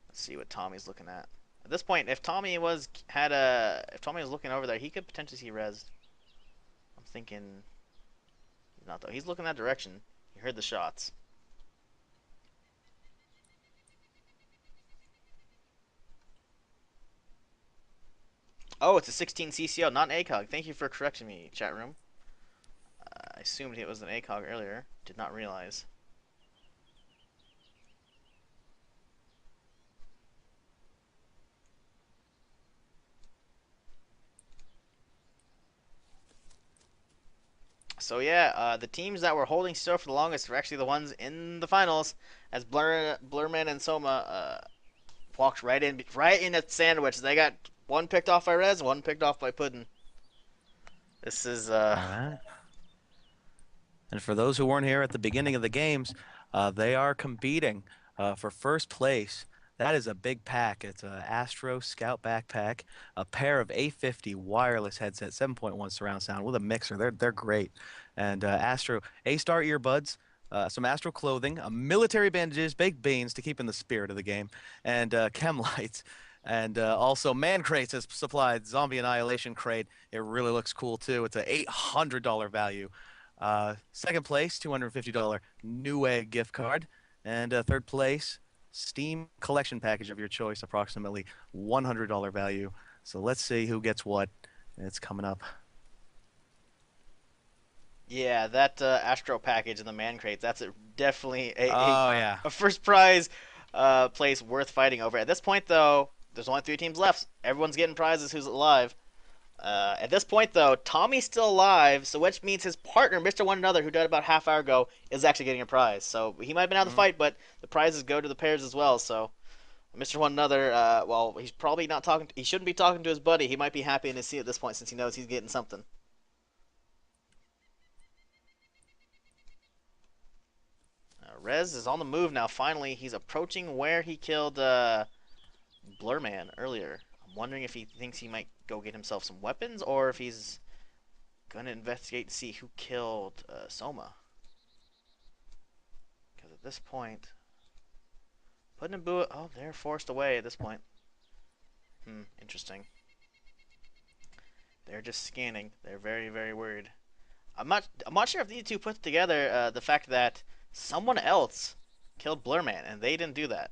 Let's see what Tommy's looking at. At this point, if Tommy was looking over there, he could potentially see Rez. I'm thinking he's not though. He's looking that direction. He heard the shots. Oh, it's a 16 CCO, not an ACOG. Thank you for correcting me, chat room. I assumed it was an ACOG earlier. Did not realize. So yeah, the teams that were holding still for the longest were actually the ones in the finals, as Blurman and Soma walked right in at sandwich. They got one picked off by Rez, one picked off by Puddin. This is All right. And for those who weren't here at the beginning of the games, they are competing for first place. That is a big pack. It's a Astro Scout backpack, a pair of A50 wireless headset, 7.1 surround sound with a mixer. They're great. And Astro A-Star earbuds, some Astro clothing, military bandages, baked beans to keep in the spirit of the game, and chem lights. And also Man Crates has supplied Zombie Annihilation crate. It really looks cool too. It's a $800 value. Second place, $250 Newegg gift card. And third place, Steam collection package of your choice, approximately $100 value. So let's see who gets what. It's coming up. yeah, that Astro package in the man crates. That's definitely Oh, yeah. a first prize place worth fighting over. At this point, though, there's only 3 teams left. Everyone's getting prizes who's alive. At this point, though, Tommy's still alive, so which means his partner, Mr. One Another, who died about half hour ago, is actually getting a prize. So he might have been out of the fight, but the prizes go to the pairs as well. So Mr. One Another, well, he's probably not talking. He shouldn't be talking to his buddy. He might be happy in his seat at this point since he knows he's getting something. Rez is on the move now. Finally, he's approaching where he killed Blurman earlier. I'm wondering if he thinks he might go get himself some weapons or if he's gonna investigate to see who killed Soma. Because at this point, Puddin and Bua, oh, they're forced away at this point. Interesting. They're just scanning. They're very, very worried. I'm not sure if these two put together the fact that someone else killed Blurman and they didn't do that.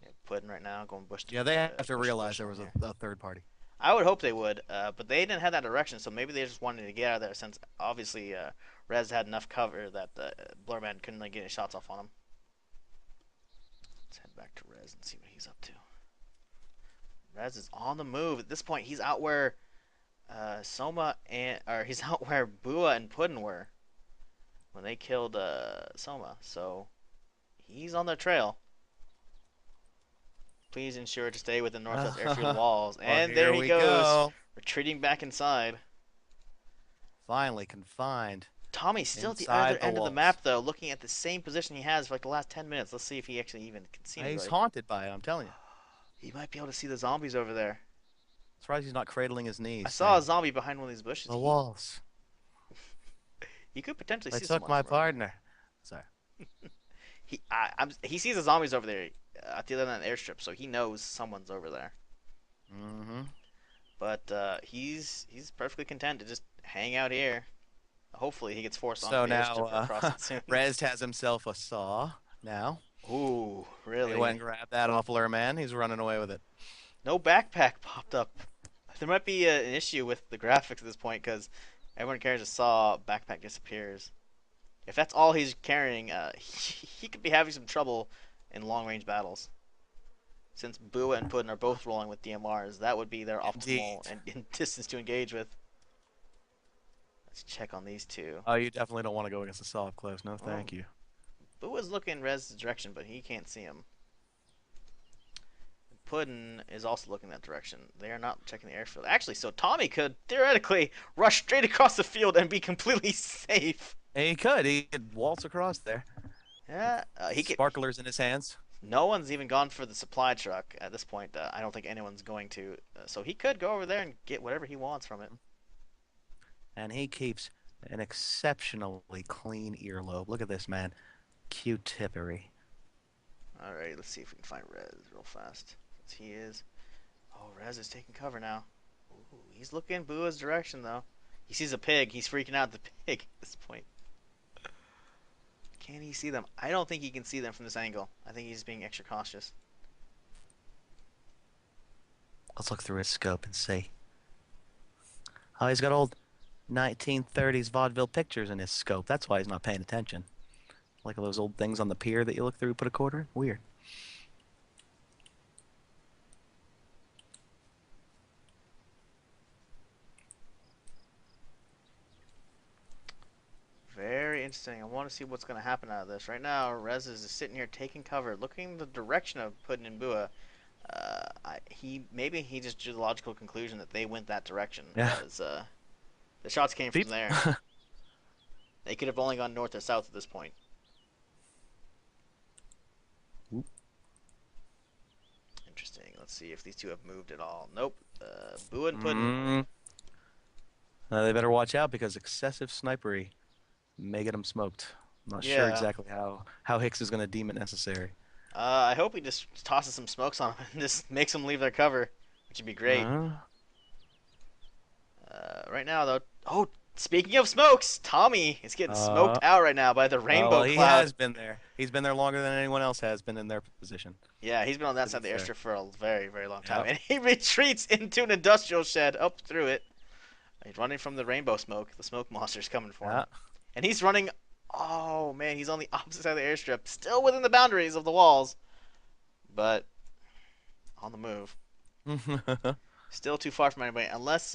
Yeah, Puddin right now going Yeah, they have to bush to realize bush there along was here. a third party. I would hope they would, but they didn't have that direction, so maybe they just wanted to get out of there since obviously Rez had enough cover that Blurman couldn't get any shots off on him. Let's head back to Rez and see what he's up to. Rez is on the move. At this point, he's out where Soma and or he's out where Bua and Puddin were when they killed Soma. So he's on their trail. Please ensure to stay within Northwest Airfield walls. Well, And there here he we goes, go. retreating back inside. Finally confined Tommy's still at the inside other the end of the walls. map, though, looking at the same position he has for like the last 10 minutes. Let's see if he actually even can see He's anybody. haunted by it, I'm telling you. He might be able to see the zombies over there. Surprised he's not cradling his I knees, saw a saying, zombie behind one of these bushes. the walls. He could potentially They see took someone my from over there. partner. Sorry. He sees the zombies over there at the other end of the airstrip, so he knows someone's over there. Mm-hmm. But he's perfectly content to just hang out here. Hopefully, he gets forced onto So the airstrip now, or across it soon. Rez has himself a saw now. Ooh, He went and really? grabbed that off Lurman. He's running away with it. No backpack popped up. There might be an issue with the graphics at this point because everyone carries a saw, backpack disappears. If that's all he's carrying, he could be having some trouble in long range battles. Since Bua and Puddin are both rolling with DMRs, that would be their optimal Indeed. and distance to engage with. Let's check on these two. Oh, you definitely don't want to go against the saw up close. No, Oh, thank you. Bua's looking in Rez's direction, but he can't see him. Puddin is also looking that direction. They are not checking the airfield. Actually, so Tommy could theoretically rush straight across the field and be completely safe. He could. He could waltz across there. Yeah, he could. Sparklers in his hands. No one's even gone for the supply truck at this point. I don't think anyone's going to. So he could go over there and get whatever he wants from it. And he keeps an exceptionally clean earlobe. Look at this, man. Q-tippery. All right, let's see if we can find Rez real fast. Since he is. Oh, Rez is taking cover now. Ooh, he's looking Bua's direction though. He sees a pig. He's freaking out at the pig at this point. Can he see them? I don't think he can see them from this angle. I think he's being extra cautious. Let's look through his scope and see. Oh, he's got old 1930s vaudeville pictures in his scope. That's why he's not paying attention. Like those old things on the pier that you look through, put a quarter in. Weird. Very interesting. I want to see what's going to happen out of this. Right now, Rez is just sitting here taking cover, looking in the direction of Puddin and Bua. Maybe he just drew the logical conclusion that they went that direction, Yeah. as the shots came from Beep. there. They could have only gone north or south at this point. Oop. Interesting. Let's see if these two have moved at all. Nope. Bua and Puddin. They better watch out because excessive snipery may get him smoked. I'm not sure Yeah. exactly how Hicks is going to deem it necessary. I hope he just tosses some smokes on them and just makes them leave their cover, which would be great. Right now, though. Oh, speaking of smokes, Tommy is getting smoked out right now by the rainbow well, he cloud. has been there. He's been there longer than anyone else has been in their position. Yeah, he's been on that To side of be the fair. airstrip for a very, very long time. Yep. And he retreats into an industrial shed up through it. He's running from the rainbow smoke. The smoke monster's coming for him. Yeah. And he's running. Oh, man, he's on the opposite side of the airstrip. Still within the boundaries of the walls. But on the move. Still too far from anybody. Unless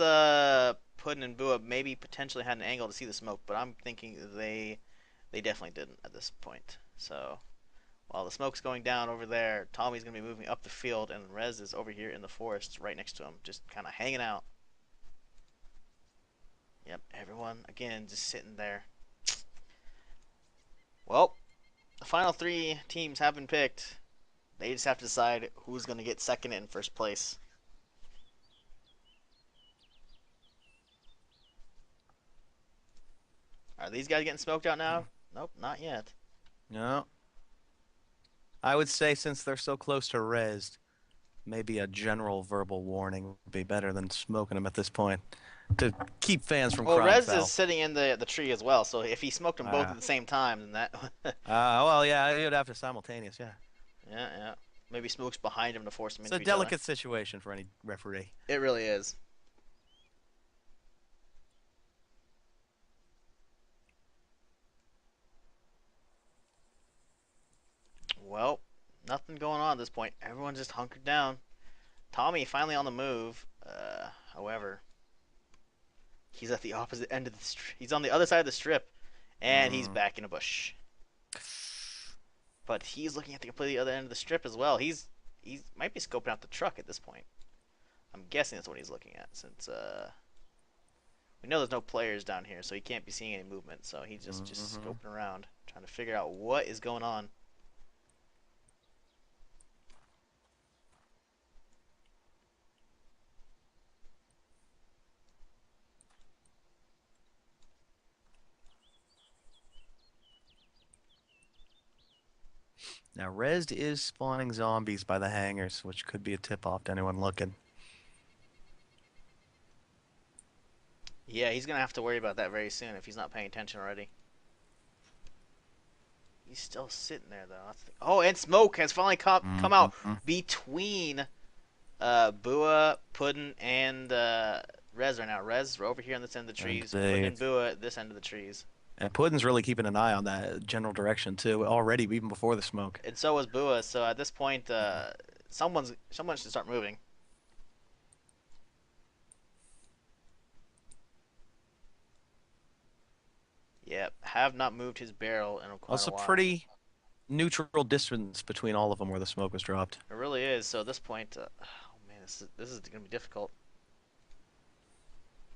Puddin and Bua maybe potentially had an angle to see the smoke. But I'm thinking they They definitely didn't at this point. So while the smoke's going down over there, Tommy's gonna be moving up the field, and Rez is over here in the forest right next to him, just kind of hanging out. Yep, everyone again just sitting there. Well, the final three teams have been picked. They just have to decide who's gonna get second and first place. Are these guys getting smoked out now? Nope, not yet. No. I would say since they're so close to res, maybe a general verbal warning would be better than smoking them at this point to keep fans from Well, crying Rez is foul. sitting in the tree as well, so if he smoked them both Uh, at the same time, then that well, yeah, you'd have to simultaneous, yeah. yeah. Maybe smokes behind him to force them It's a into each other. delicate situation for any referee. It really is. Well, nothing going on at this point. Everyone's just hunkered down. Tommy finally on the move. However, he's at the opposite end of the strip. He's on the other side of the strip, and he's Mm. back in a bush. But he's looking at the completely other end of the strip as well. He's might be scoping out the truck at this point. I'm guessing that's what he's looking at, since we know there's no players down here, so he can't be seeing any movement. So he's just Hmm. scoping around, trying to figure out what is going on. Now, Res is spawning zombies by the hangars, which could be a tip-off to anyone looking. Yeah, he's gonna have to worry about that very soon if he's not paying attention already. He's still sitting there though. Oh, and smoke has finally come out Hmm. between Bua, Puddin, and Rez right now. Rez, we're over here on this end of the trees. Puddin Indeed. and Bua at this end of the trees. And Puddin's really keeping an eye on that general direction too, already even before the smoke. And so was Bua. So at this point, someone should start moving. Yep, have not moved his barrel in Well, quite it's a a while. pretty neutral distance between all of them where the smoke was dropped. It really is. So at this point, oh man, this is gonna be difficult.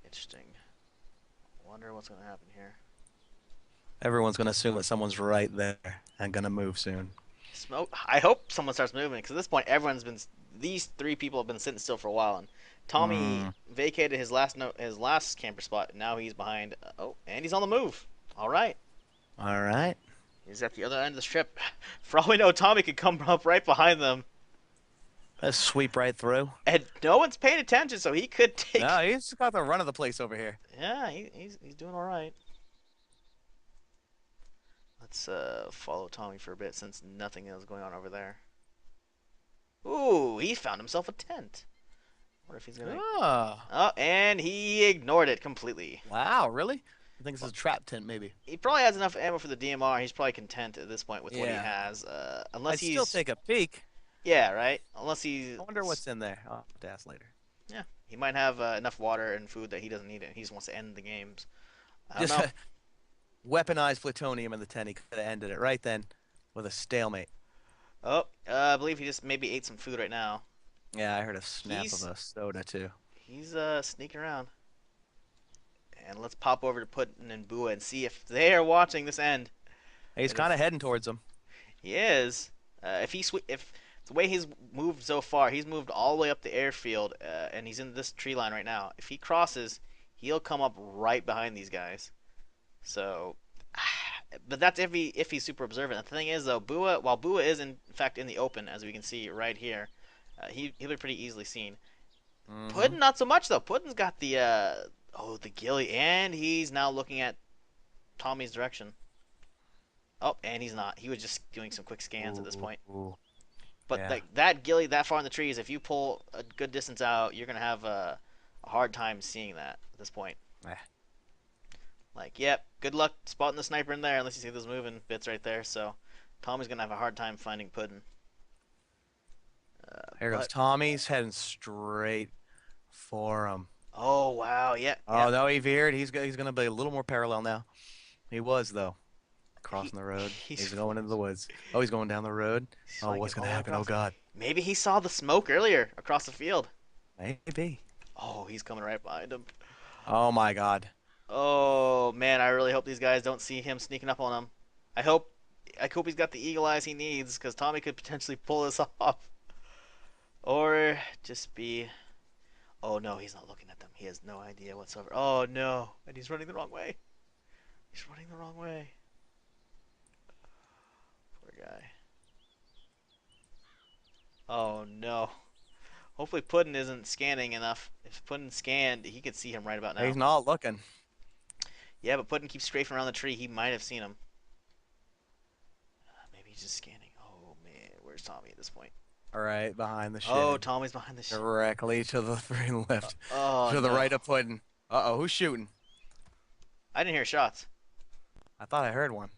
Interesting. Wonder what's gonna happen here. Everyone's going to assume that someone's right there and going to move soon. Smoke. I hope someone starts moving because at this point, everyone's been. These three people have been sitting still for a while, and Tommy Mm, vacated his last camper spot. And now he's behind. Oh, and he's on the move. All right, all right. he's at the other end of the strip. For all we know, Tommy could come up right behind them, Let's sweep right through. and no one's paying attention, so he could No, take. he's got the run of the place over here. Yeah, he's doing all right. Let's follow Tommy for a bit since nothing is going on over there. Ooh, he found himself a tent. I wonder if he's gonna. Oh, Oh, and he ignored it completely. wow, really? I think this is a trap tent, maybe. He probably has enough ammo for the DMR. He's probably content at this point with what he Yeah. has. Unless I'd still he's take a peek. yeah, right. Unless he's I wonder what's in there. I'll have to ask later. yeah, he might have enough water and food that he doesn't need it. He just wants to end the games. I don't Just know. weaponized plutonium in the tent. He could have ended it right then with a stalemate. Oh, I believe he just maybe ate some food right now. Yeah, I heard a snap of He's a soda too. he's sneaking around. And let's pop over to Putin and Bua and see if they are watching this end. He's And kind of if heading towards them. he is, if the way he's moved so far, he's moved all the way up the airfield, and he's in this tree line right now. If he crosses, he'll come up right behind these guys. So, but that's if he's super observant. The thing is though, while Bua is in fact in the open, as we can see right here, he'll be pretty easily seen. Hmm. Puddin not so much though. Puddin's got the the ghillie, and he's now looking at Tommy's direction. Oh, and he's not. He was just doing some quick scans at this point. Ooh, But yeah. that ghillie that far in the trees, if you pull a good distance out, you're gonna have a hard time seeing that at this point. Eh. Like, yep, good luck spotting the sniper in there unless you see those moving bits right there. So Tommy's gonna have a hard time finding Puddin. Here goes But Tommy. He's heading straight for him. oh wow, yeah, yeah. Oh no, he veered. He's going to be a little more parallel now. He was though. crossing the road. He's He's going into the woods. Oh, he's going down the road. he's Oh, flanking what's gonna all happen? Oh across. God. Maybe he saw the smoke earlier across the field. Maybe. Oh, he's coming right behind him. Oh my God. Oh man, I really hope these guys don't see him sneaking up on him. I hope I hope he's got the eagle eyes he needs because Tommy could potentially pull this off. Or just be. Oh no, he's not looking at them. He has no idea whatsoever. Oh no, and he's running the wrong way. He's running the wrong way. Poor guy. Oh no. Hopefully Puddin isn't scanning enough. If Puddin scanned, he could see him right about He's now. not looking. Yeah, but Puddin keeps strafing around the tree. He might have seen him. Maybe he's just scanning. Oh man, where's Tommy at this point? All right, behind the Oh, shed. Tommy's behind the. Directly to the left. Oh To the no. right of Puddin. Uh-oh, who's shooting? I didn't hear shots. I thought I heard one.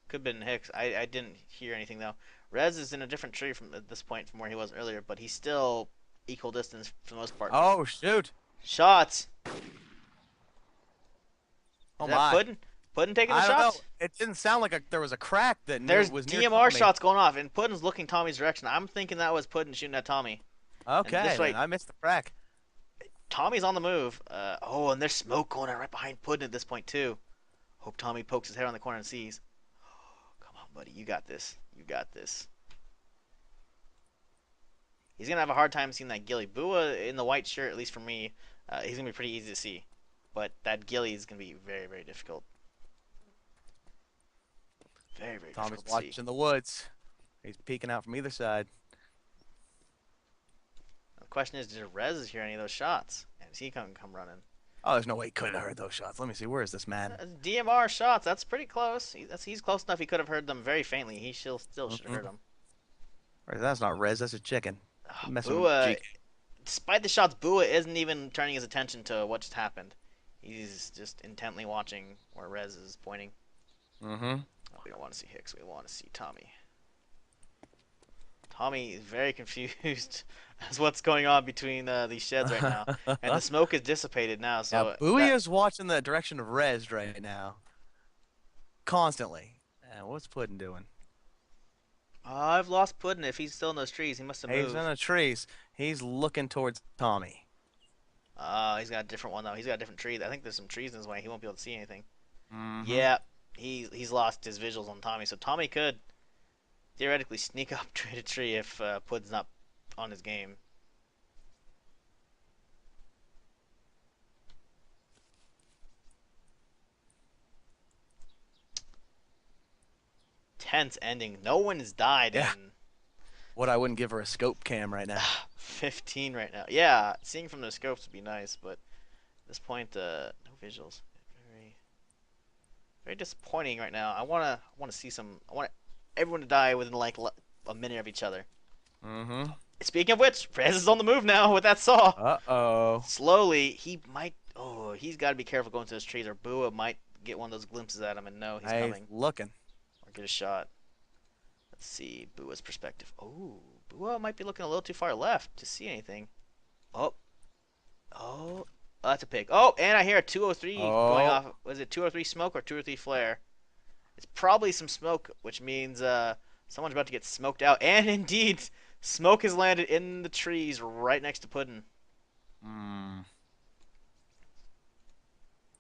Could have been Hicks. I didn't hear anything though. Rez is in a different tree from at this point from where he was earlier, but he's still equal distance for the most part. Oh, shoot. Shots. Is Oh that my. Puddin? Puddin taking the I don't know. shots? It didn't sound like there was a crack that There's was near DMR Tommy. shots going off, and Puddin's looking Tommy's direction. I'm thinking that was Puddin shooting at Tommy. And Okay, this then way, I missed the crack. Tommy's on the move. Oh, and there's smoke going on right behind Puddin at this point too. Hope Tommy pokes his head around the corner and sees. Come on, buddy. You got this. You got this. He's going to have a hard time seeing that ghillie. Bua in the white shirt, at least for me, he's going to be pretty easy to see. But that ghillie is going to be very, very difficult. Very, very Tommy's difficult to see. watching the woods. He's peeking out from either side. The question is, did Rez hear any of those shots? And is he come running? Oh, there's no way he could have heard those shots. Let me see. Where is this man? DMR shots. That's pretty close. He's close enough. He could have heard them very faintly. He still should have heard them. Right, that's not Rez. That's a chicken. Messing with Bua, GK. despite the shots, Bua isn't even turning his attention to what just happened. He's just intently watching where Rez is pointing. Mm-hmm. Oh, we don't want to see Hicks. We want to see Tommy. Tommy is very confused as what's going on between these sheds right now. And the smoke is dissipated now, so Yeah, Bowie is watching the direction of Rez right now. Constantly. What's Puddin doing? I've lost Puddin. If he's still in those trees, he must have moved. He's in the trees. He's looking towards Tommy. He's got a different one, though. He's got a different tree. I think there's some trees in his way. He won't be able to see anything. Mm-hmm. Yeah, he's lost his visuals on Tommy, so Tommy could theoretically sneak up tree to tree if Puddin's not on his game. Tense ending. No one has died Yeah. in What I wouldn't give her a scope cam right now. 15 right now. Yeah, seeing from the scopes would be nice, but at this point, no visuals. Very, very disappointing right now. I wanna see some. I want everyone to die within like a minute of each other. Mm-hmm. Speaking of which, Rez is on the move now with that saw. Uh-oh. Slowly, he might. Oh, he's got to be careful going to those trees, or Bua might get one of those glimpses at him and know he's coming, Looking. or get a shot. Let's see Bua's perspective. Oh, Bua might be looking a little too far left to see anything. Oh, oh, that's a pig. Oh, and I hear a 203 going off. Was it 203 smoke or 203 flare? It's probably some smoke, which means someone's about to get smoked out. And indeed, smoke has landed in the trees right next to Puddin, Mm.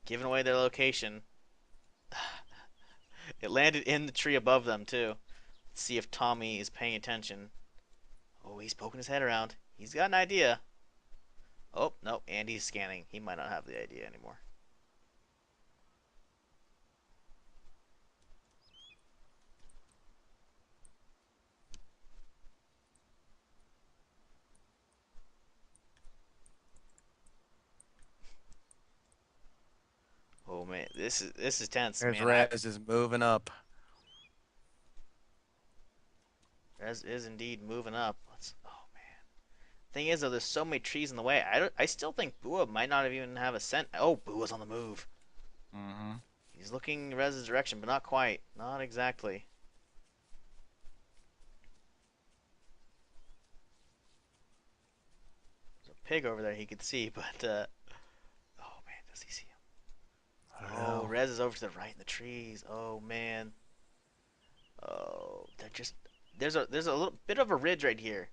giving away their location. It landed in the tree above them too. Let's see if Tommy is paying attention. Oh, he's poking his head around. He's got an idea. Oh, no, and he's scanning. He might not have the idea anymore. Oh man, this is tense, There's man. Rez is moving up. Rez is indeed moving up. Oh man. Thing is, though, there's so many trees in the way. I still think Bua might not even have a scent. Oh, Bua's on the move. Mm-hmm. He's looking Rez's direction, but not quite. Not exactly. There's a pig over there he could see, but oh man, does he see him? I don't Oh, know. Rez is over to the right in the trees. Oh man. Oh, they're just there's a little bit of a ridge right here,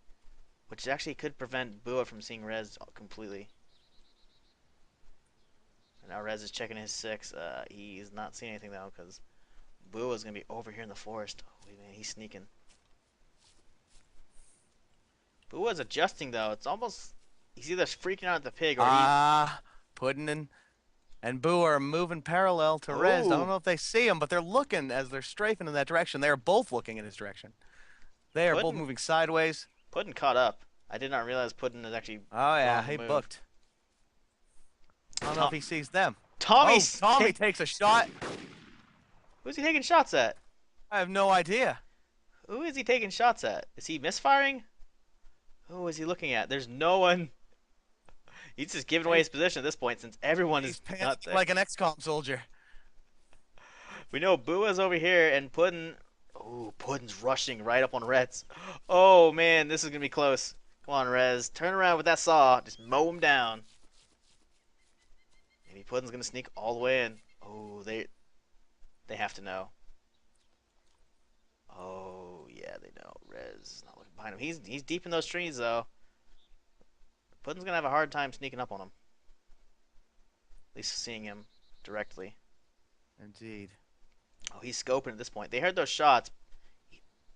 which actually could prevent Bua from seeing Rez completely. And now Rez is checking his six. He's not seeing anything though, because Bua's gonna be over here in the forest. Oh wait, man, he's sneaking. Bua's adjusting though. It's almost he's either freaking out at the pig or he. Puddin' and Boo are moving parallel to Rez. I don't Oh, know if they see him, but they're looking as they're strafing in that direction. They are both looking in his direction. They are both Puddin moving sideways. Puddin caught up. I did not realize Puddin is actually Oh going yeah, on the he move. booked. I don't know if Tom he sees them. Oh, Tommy's Tommy take. takes a shot. Who's he taking shots at? I have no idea. Who is he taking shots at? Is he misfiring? Who is he looking at? There's no one. He's just giving away He's, his position at this point since everyone he's is not panicking there. like an XCOM soldier. We know Bua's over here and Puddin. Oh, Puddin's rushing right up on Rez. Oh man, this is gonna be close. Come on, Rez. Turn around with that saw. Just mow him down. Maybe Puddin's gonna sneak all the way in. Oh, they have to know. Oh yeah, they know. Rez is not looking behind him. He's deep in those trees though. Puddin's gonna have a hard time sneaking up on him. At least seeing him directly. Indeed. Oh, he's scoping at this point. They heard those shots.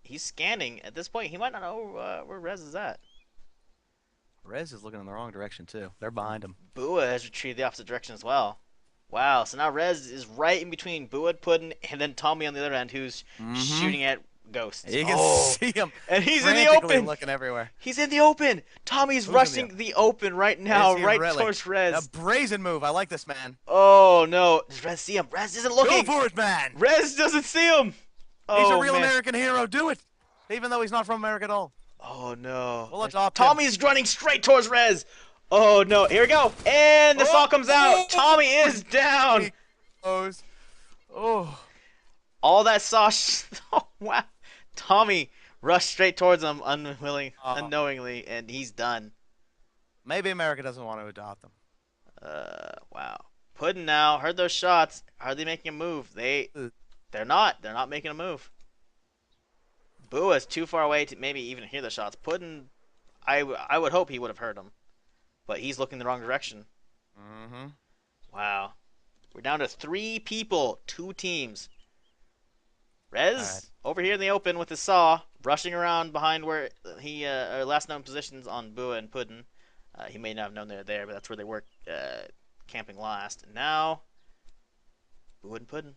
He's scanning. At this point, he might not know where Rez is at. Rez is looking in the wrong direction too. They're behind him. Bua has retreated the opposite direction as well. Wow, so now Rez is right in between Bua, Puddin, and then Tommy on the other end, who's Mm-hmm. shooting at ghosts. You can Oh, see him and he's in the frantically open. looking everywhere. He's in the open. Tommy's Who's in the rushing the open right Is now, he right really? towards A Rez. brazen move. I like this man. Oh no, does Rez see him? Rez isn't Go looking. for it, man. Rez doesn't see him. He's a Oh real man. American hero. Do it. Even though he's not from America at all. Oh no. We'll adopt him. Tommy's running straight towards Rez. Oh no, here we go. And the saw comes out. Tommy is down. He goes. Oh. All that saw. Oh wow. Tommy rushed straight towards him unknowingly, and he's done. Maybe America doesn't want to adopt him. Wow. Puddin now heard those shots. Are they making a move? They're not. They're not making a move. Bua is too far away to maybe even hear the shots. Puddin, I would hope he would have heard them, but he's looking the wrong direction. Mm-hmm. Wow. We're down to 3 people, 2 teams. Rez Alright. over here in the open with his saw, rushing around behind where he last known positions on Bua and Puddin. He may not have known they're there, but that's where they were camping last. And now, Bua and Puddin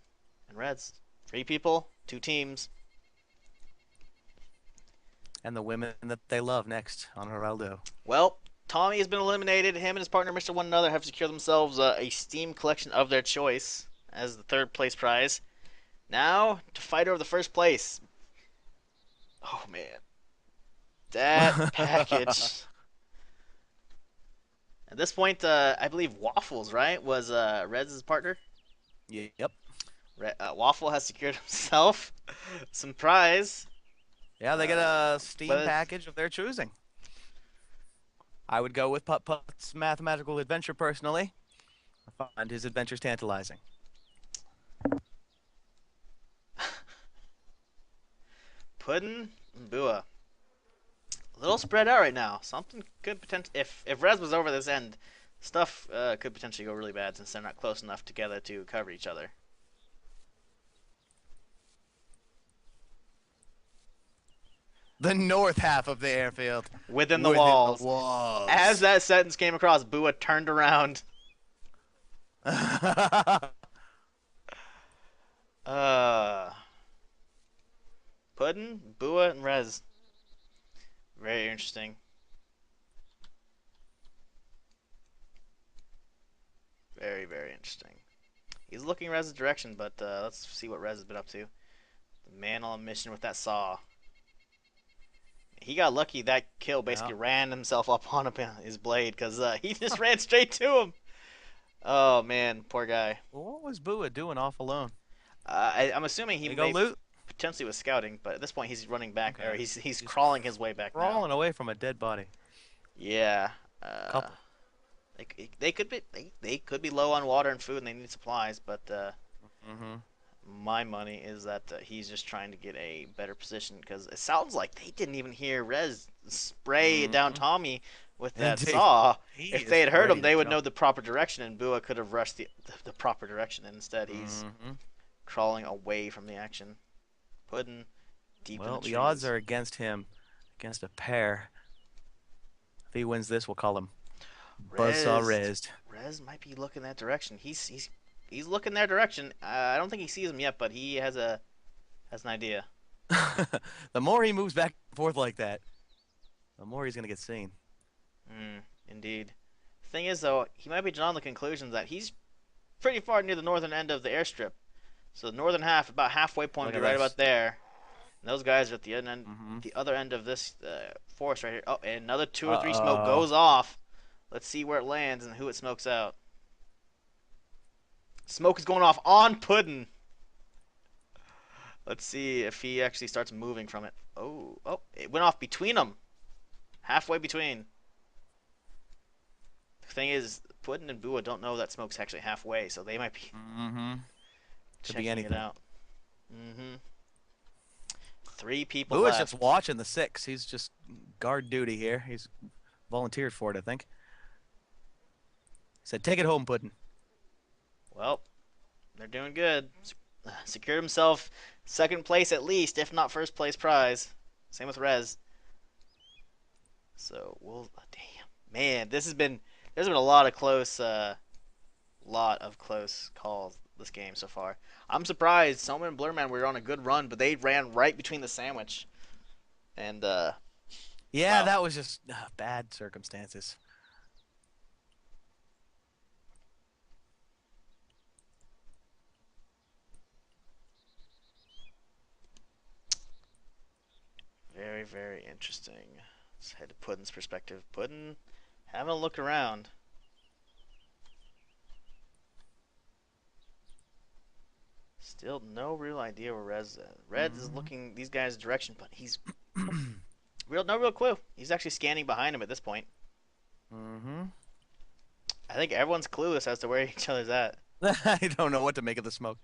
and Rez. 3 people, 2 teams. And the women that they love next on Geraldo. Well, Tommy has been eliminated. Him and his partner, Mr. One Another, have secured themselves a Steam collection of their choice as the 3rd place prize. Now, to fight over the 1st place. Oh, man. That package. At this point, I believe Waffles, right, was Rez's partner. Yep. Waffle has secured himself some prize. Yeah, they get a Steam but- package of their choosing. I would go with Putt Putt's Mathematical Adventure personally. I find his adventures tantalizing. Puddin and Bua. A little spread out right now. Something could potentially, if Rez was over this end, stuff could potentially go really bad since they're not close enough together to cover each other. The north half of the airfield. Within the walls. walls. As that sentence came across, Bua turned around. Puddin, Bua, and Rez. Very interesting. Very, very interesting. He's looking Rez's direction, but let's see what Rez has been up to. The man on a mission with that saw. He got lucky that kill basically ran himself up on his blade because he just ran straight to him. Oh, man. Poor guy. Well, what was Bua doing off alone? I'm assuming he He go loot? potentially was scouting, but at this point he's running back, Okay. or he's crawling his way back now. Crawling away from a dead body. Yeah. Couple. They could be they could be low on water and food and they need supplies, but Mm-hmm. my money is that he's just trying to get a better position because it sounds like they didn't even hear Rez spray down Mm-hmm. Tommy with that Indeed. saw. He If is they had heard him, ready to they would jump. know the proper direction, and Bua could have rushed the proper direction. And instead, he's Mm-hmm. crawling away from the action, Puddin deep in the Well, the odds trees. are against him, against a pair. If he wins this, we'll call him Buzzsaw Rez, Rezzed. Rez might be looking that direction. He's looking their direction. I don't think he sees them yet, but he has an idea. The more he moves back and forth like that, the more he's gonna get seen. Indeed. Thing is, though, he might be drawing the conclusion that he's pretty far near the northern end of the airstrip. So the northern half, about halfway point, Look would be at right this. about there. And those guys are at Mm-hmm. the other end of this forest right here. Oh, and another two or three smoke Uh-oh. goes off. Let's see where it lands and who it smokes out. Smoke is going off on Puddin. Let's see if he actually starts moving from it. Oh, it went off between them. Halfway between. The thing is, Puddin and Bua don't know that smoke's actually halfway, so they might be Mm-hmm. Could be checking it anything. out. Mm-hmm. Three people Boo is just left. watching the six. He's just guard duty here. He's volunteered for it, I think. Said, take it home, Puddin'. Well, they're doing good. Secured himself second place at least, if not first place prize. Same with Rez. So we'll. Damn, man, there's been a lot of close calls this game so far. I'm surprised Soma and Blurman were on a good run, but they ran right between the sandwich. And Yeah, wow, that was just bad circumstances. very very interesting. Let's head to Puddin's perspective. Puddin having a look around. Still no real idea where Rez is. Rez is Mm-hmm. looking these guys' direction, but he's no real clue. He's actually scanning behind him at this point. Mm-hmm. I think everyone's clueless as to where each other's at. I don't know what to make of the smoke.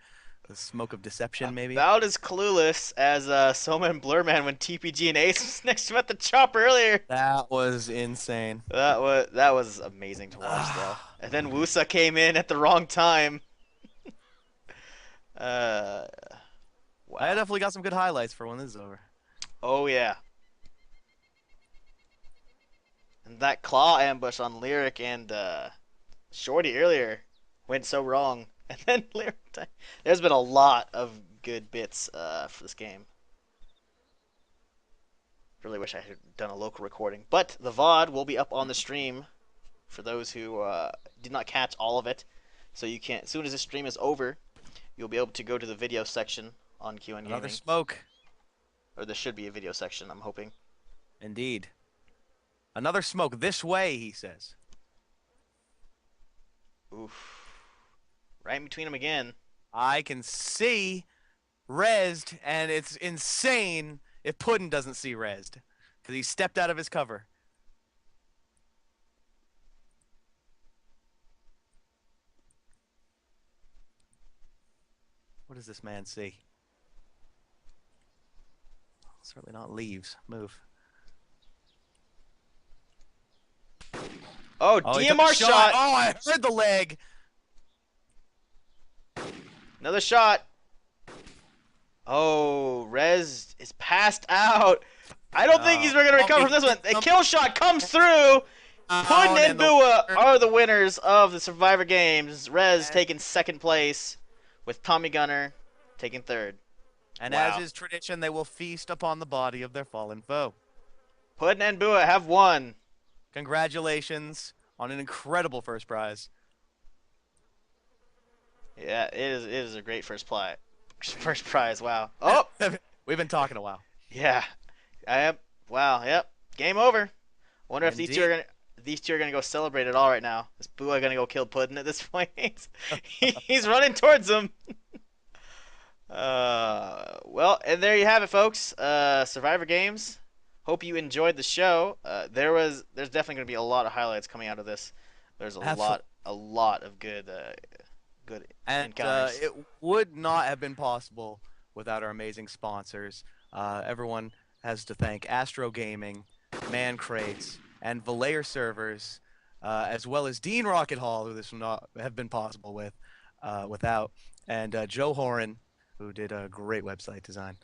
The smoke of deception, maybe? About as clueless as Soma and Blurman when TPG and Ace was next to him at the chop earlier. That was insane. That was amazing to watch though. Ah, And then man. Wusa came in at the wrong time. Uh, I wow. definitely got some good highlights for when this is over. Oh yeah. And that claw ambush on Lyric and Shorty earlier went so wrong. And then Lyric, there's been a lot of good bits for this game. Really wish I had done a local recording, but the VOD will be up on the stream for those who did not catch all of it. So you can, as soon as this stream is over, you'll be able to go to the video section on QN Another Gaming, smoke. or there should be a video section. I'm hoping. Indeed. Another smoke this way, he says. Oof, right in between them again. I can see Rezzed, and it's insane if Puddin doesn't see Rezzed. Because he stepped out of his cover. What does this man see? Certainly not leaves. Move. Oh, Oh, he took a DMR shot. shot. Oh, I heard the leg. Another shot. Oh, Rez is passed out. I don't think he's going to recover from this one. A kill shot comes through. Puddin and And the Bua are the winners of the Survivor Games. Rez taking second place, with Tommy Gunner taking third. and as Wow. is tradition, they will feast upon the body of their fallen foe. Puddin and Bua have won. Congratulations on an incredible first prize. Yeah, it is a great first prize. First prize. Wow. Oh, We've been talking a while. yeah. I am. Wow. Yep. Game over. Wonder if Indeed. these two are gonna go celebrate it all right now. Is Bua gonna go kill Puddin at this point? He's running towards him. Well, and there you have it, folks. Survivor Games. Hope you enjoyed the show. There's definitely gonna be a lot of highlights coming out of this. There's Absolutely. a lot of good And encounters. it would not have been possible without our amazing sponsors. Everyone has to thank Astro Gaming, Man Crates, and Valayer Servers, as well as Dean Rocket Hall, who this would not have been possible without, and Joe Horan, who did a great website design.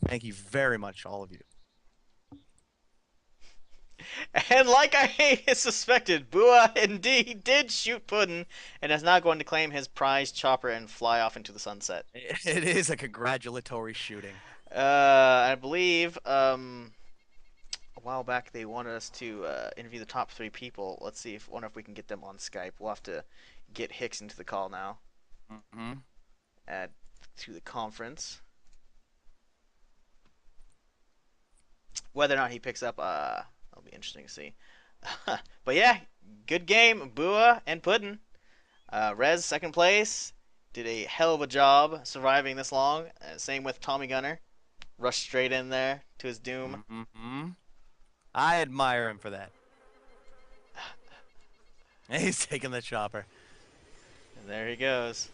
Thank you very much, all of you. And like I suspected, Bua indeed did shoot Puddin and is now going to claim his prize chopper and fly off into the sunset. It is a congratulatory shooting. I believe a while back they wanted us to interview the top 3 people. Let's see if wonder if we can get them on Skype. We'll have to get Hicks into the call now. Mm-hmm. Add to the conference. Whether or not he picks up, that'll be interesting to see. But yeah, good game, Bua and Puddin. Rez second place, did a hell of a job surviving this long. Same with Tommy Gunner, rushed straight in there to his doom. Mm-hmm. I admire him for that. He's taking the chopper. And there he goes.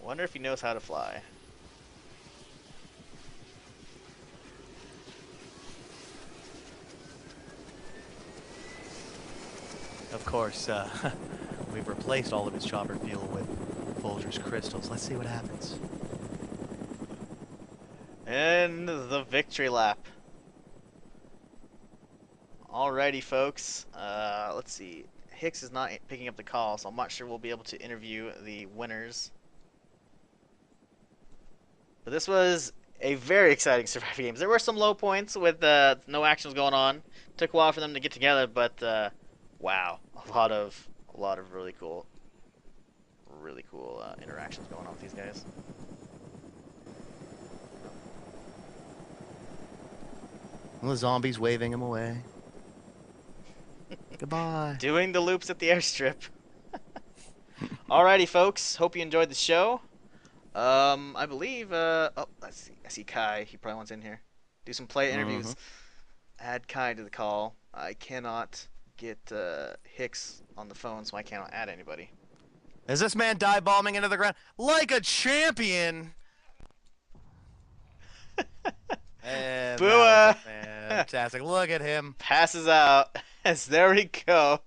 Wonder if he knows how to fly. Of course, we've replaced all of his chopper fuel with Folger's crystals. Let's see what happens. And the victory lap. Alrighty, folks. Let's see. Hicks is not picking up the call, so I'm not sure we'll be able to interview the winners. But this was a very exciting Survivor Games. There were some low points with no actions going on. Took a while for them to get together, but wow, a lot of really cool interactions going on with these guys. Well, the zombies waving him away. Goodbye. Doing the loops at the airstrip. Alrighty, folks. Hope you enjoyed the show. I believe. Oh, let's see. I see Kai. He probably wants in here. Do some play interviews. Add Kai to the call. I cannot get Hicks on the phone, so I cannot add anybody. Is this man dive bombing into the ground like a champion? And Bua! fantastic. Look at him. Passes out. Yes, there we go.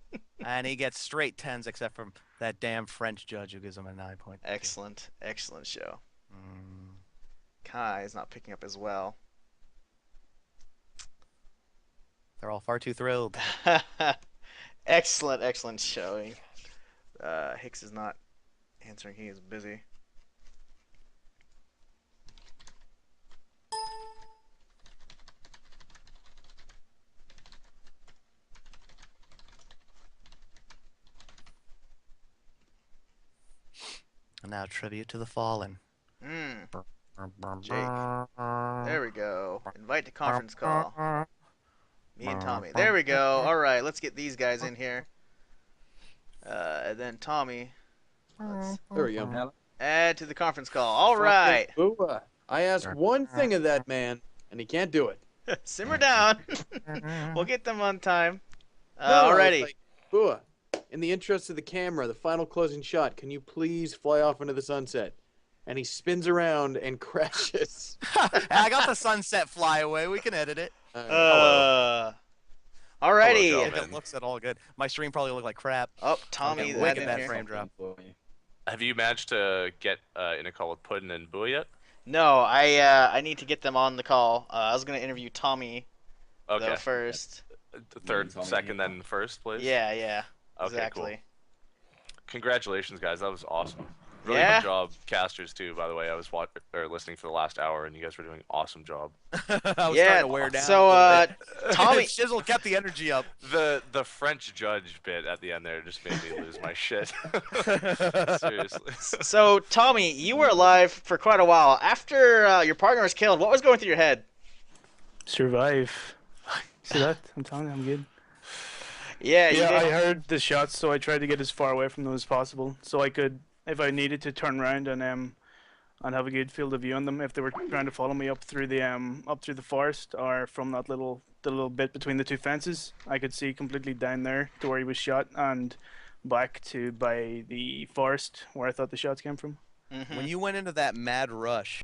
And he gets straight 10s except from that damn French judge who gives him a 9.2. Excellent. Excellent show. Mm. Kai is not picking up as well. They're all far too thrilled. Excellent, excellent showing. Hicks is not answering. He is busy. And now tribute to the fallen. Jake. There we go. Invite to conference call. Me and Tommy. There we go. All right, let's get these guys in here. And then Tommy. There we go. Add to the conference call. All right. Bua. I asked one thing of that man, and he can't do it. Simmer down. We'll get them on time. No, Alrighty. like, Bua, in the interest of the camera, the final closing shot, can you please fly off into the sunset? And he spins around and crashes. I got the sunset flyaway. We can edit it. Alrighty. Hello, If it looks at all good. My stream probably looked like crap. Oh, Tommy, Look at in that here. frame drop. Have you managed to get in a call with Puddin and Boo yet? No, I need to get them on the call. I was gonna interview Tommy Okay. though first. Third, second, then first, please. Yeah, yeah. Okay, Exactly. cool. Congratulations, guys. That was awesome. Really Yeah? good job, casters too. By the way, I was listening for the last hour, and you guys were doing an awesome job. I was Yeah, starting to wear down. so, a little bit. Tommy- Shizzle kept the energy up. The French judge bit at the end there just made me lose my shit. Seriously. So, Tommy, you were alive for quite a while. After your partner was killed, what was going through your head? Survive. See that? I'm telling you, I'm good. Yeah, you Yeah, I did. heard the shots, so I tried to get as far away from them as possible, so I could, if I needed to, turn around and have a good field of view on them if they were trying to follow me up through the forest or from that little the little bit between the two fences. I could see completely down there to where he was shot and back to by the forest where I thought the shots came from. Mm-hmm. When you went into that mad rush,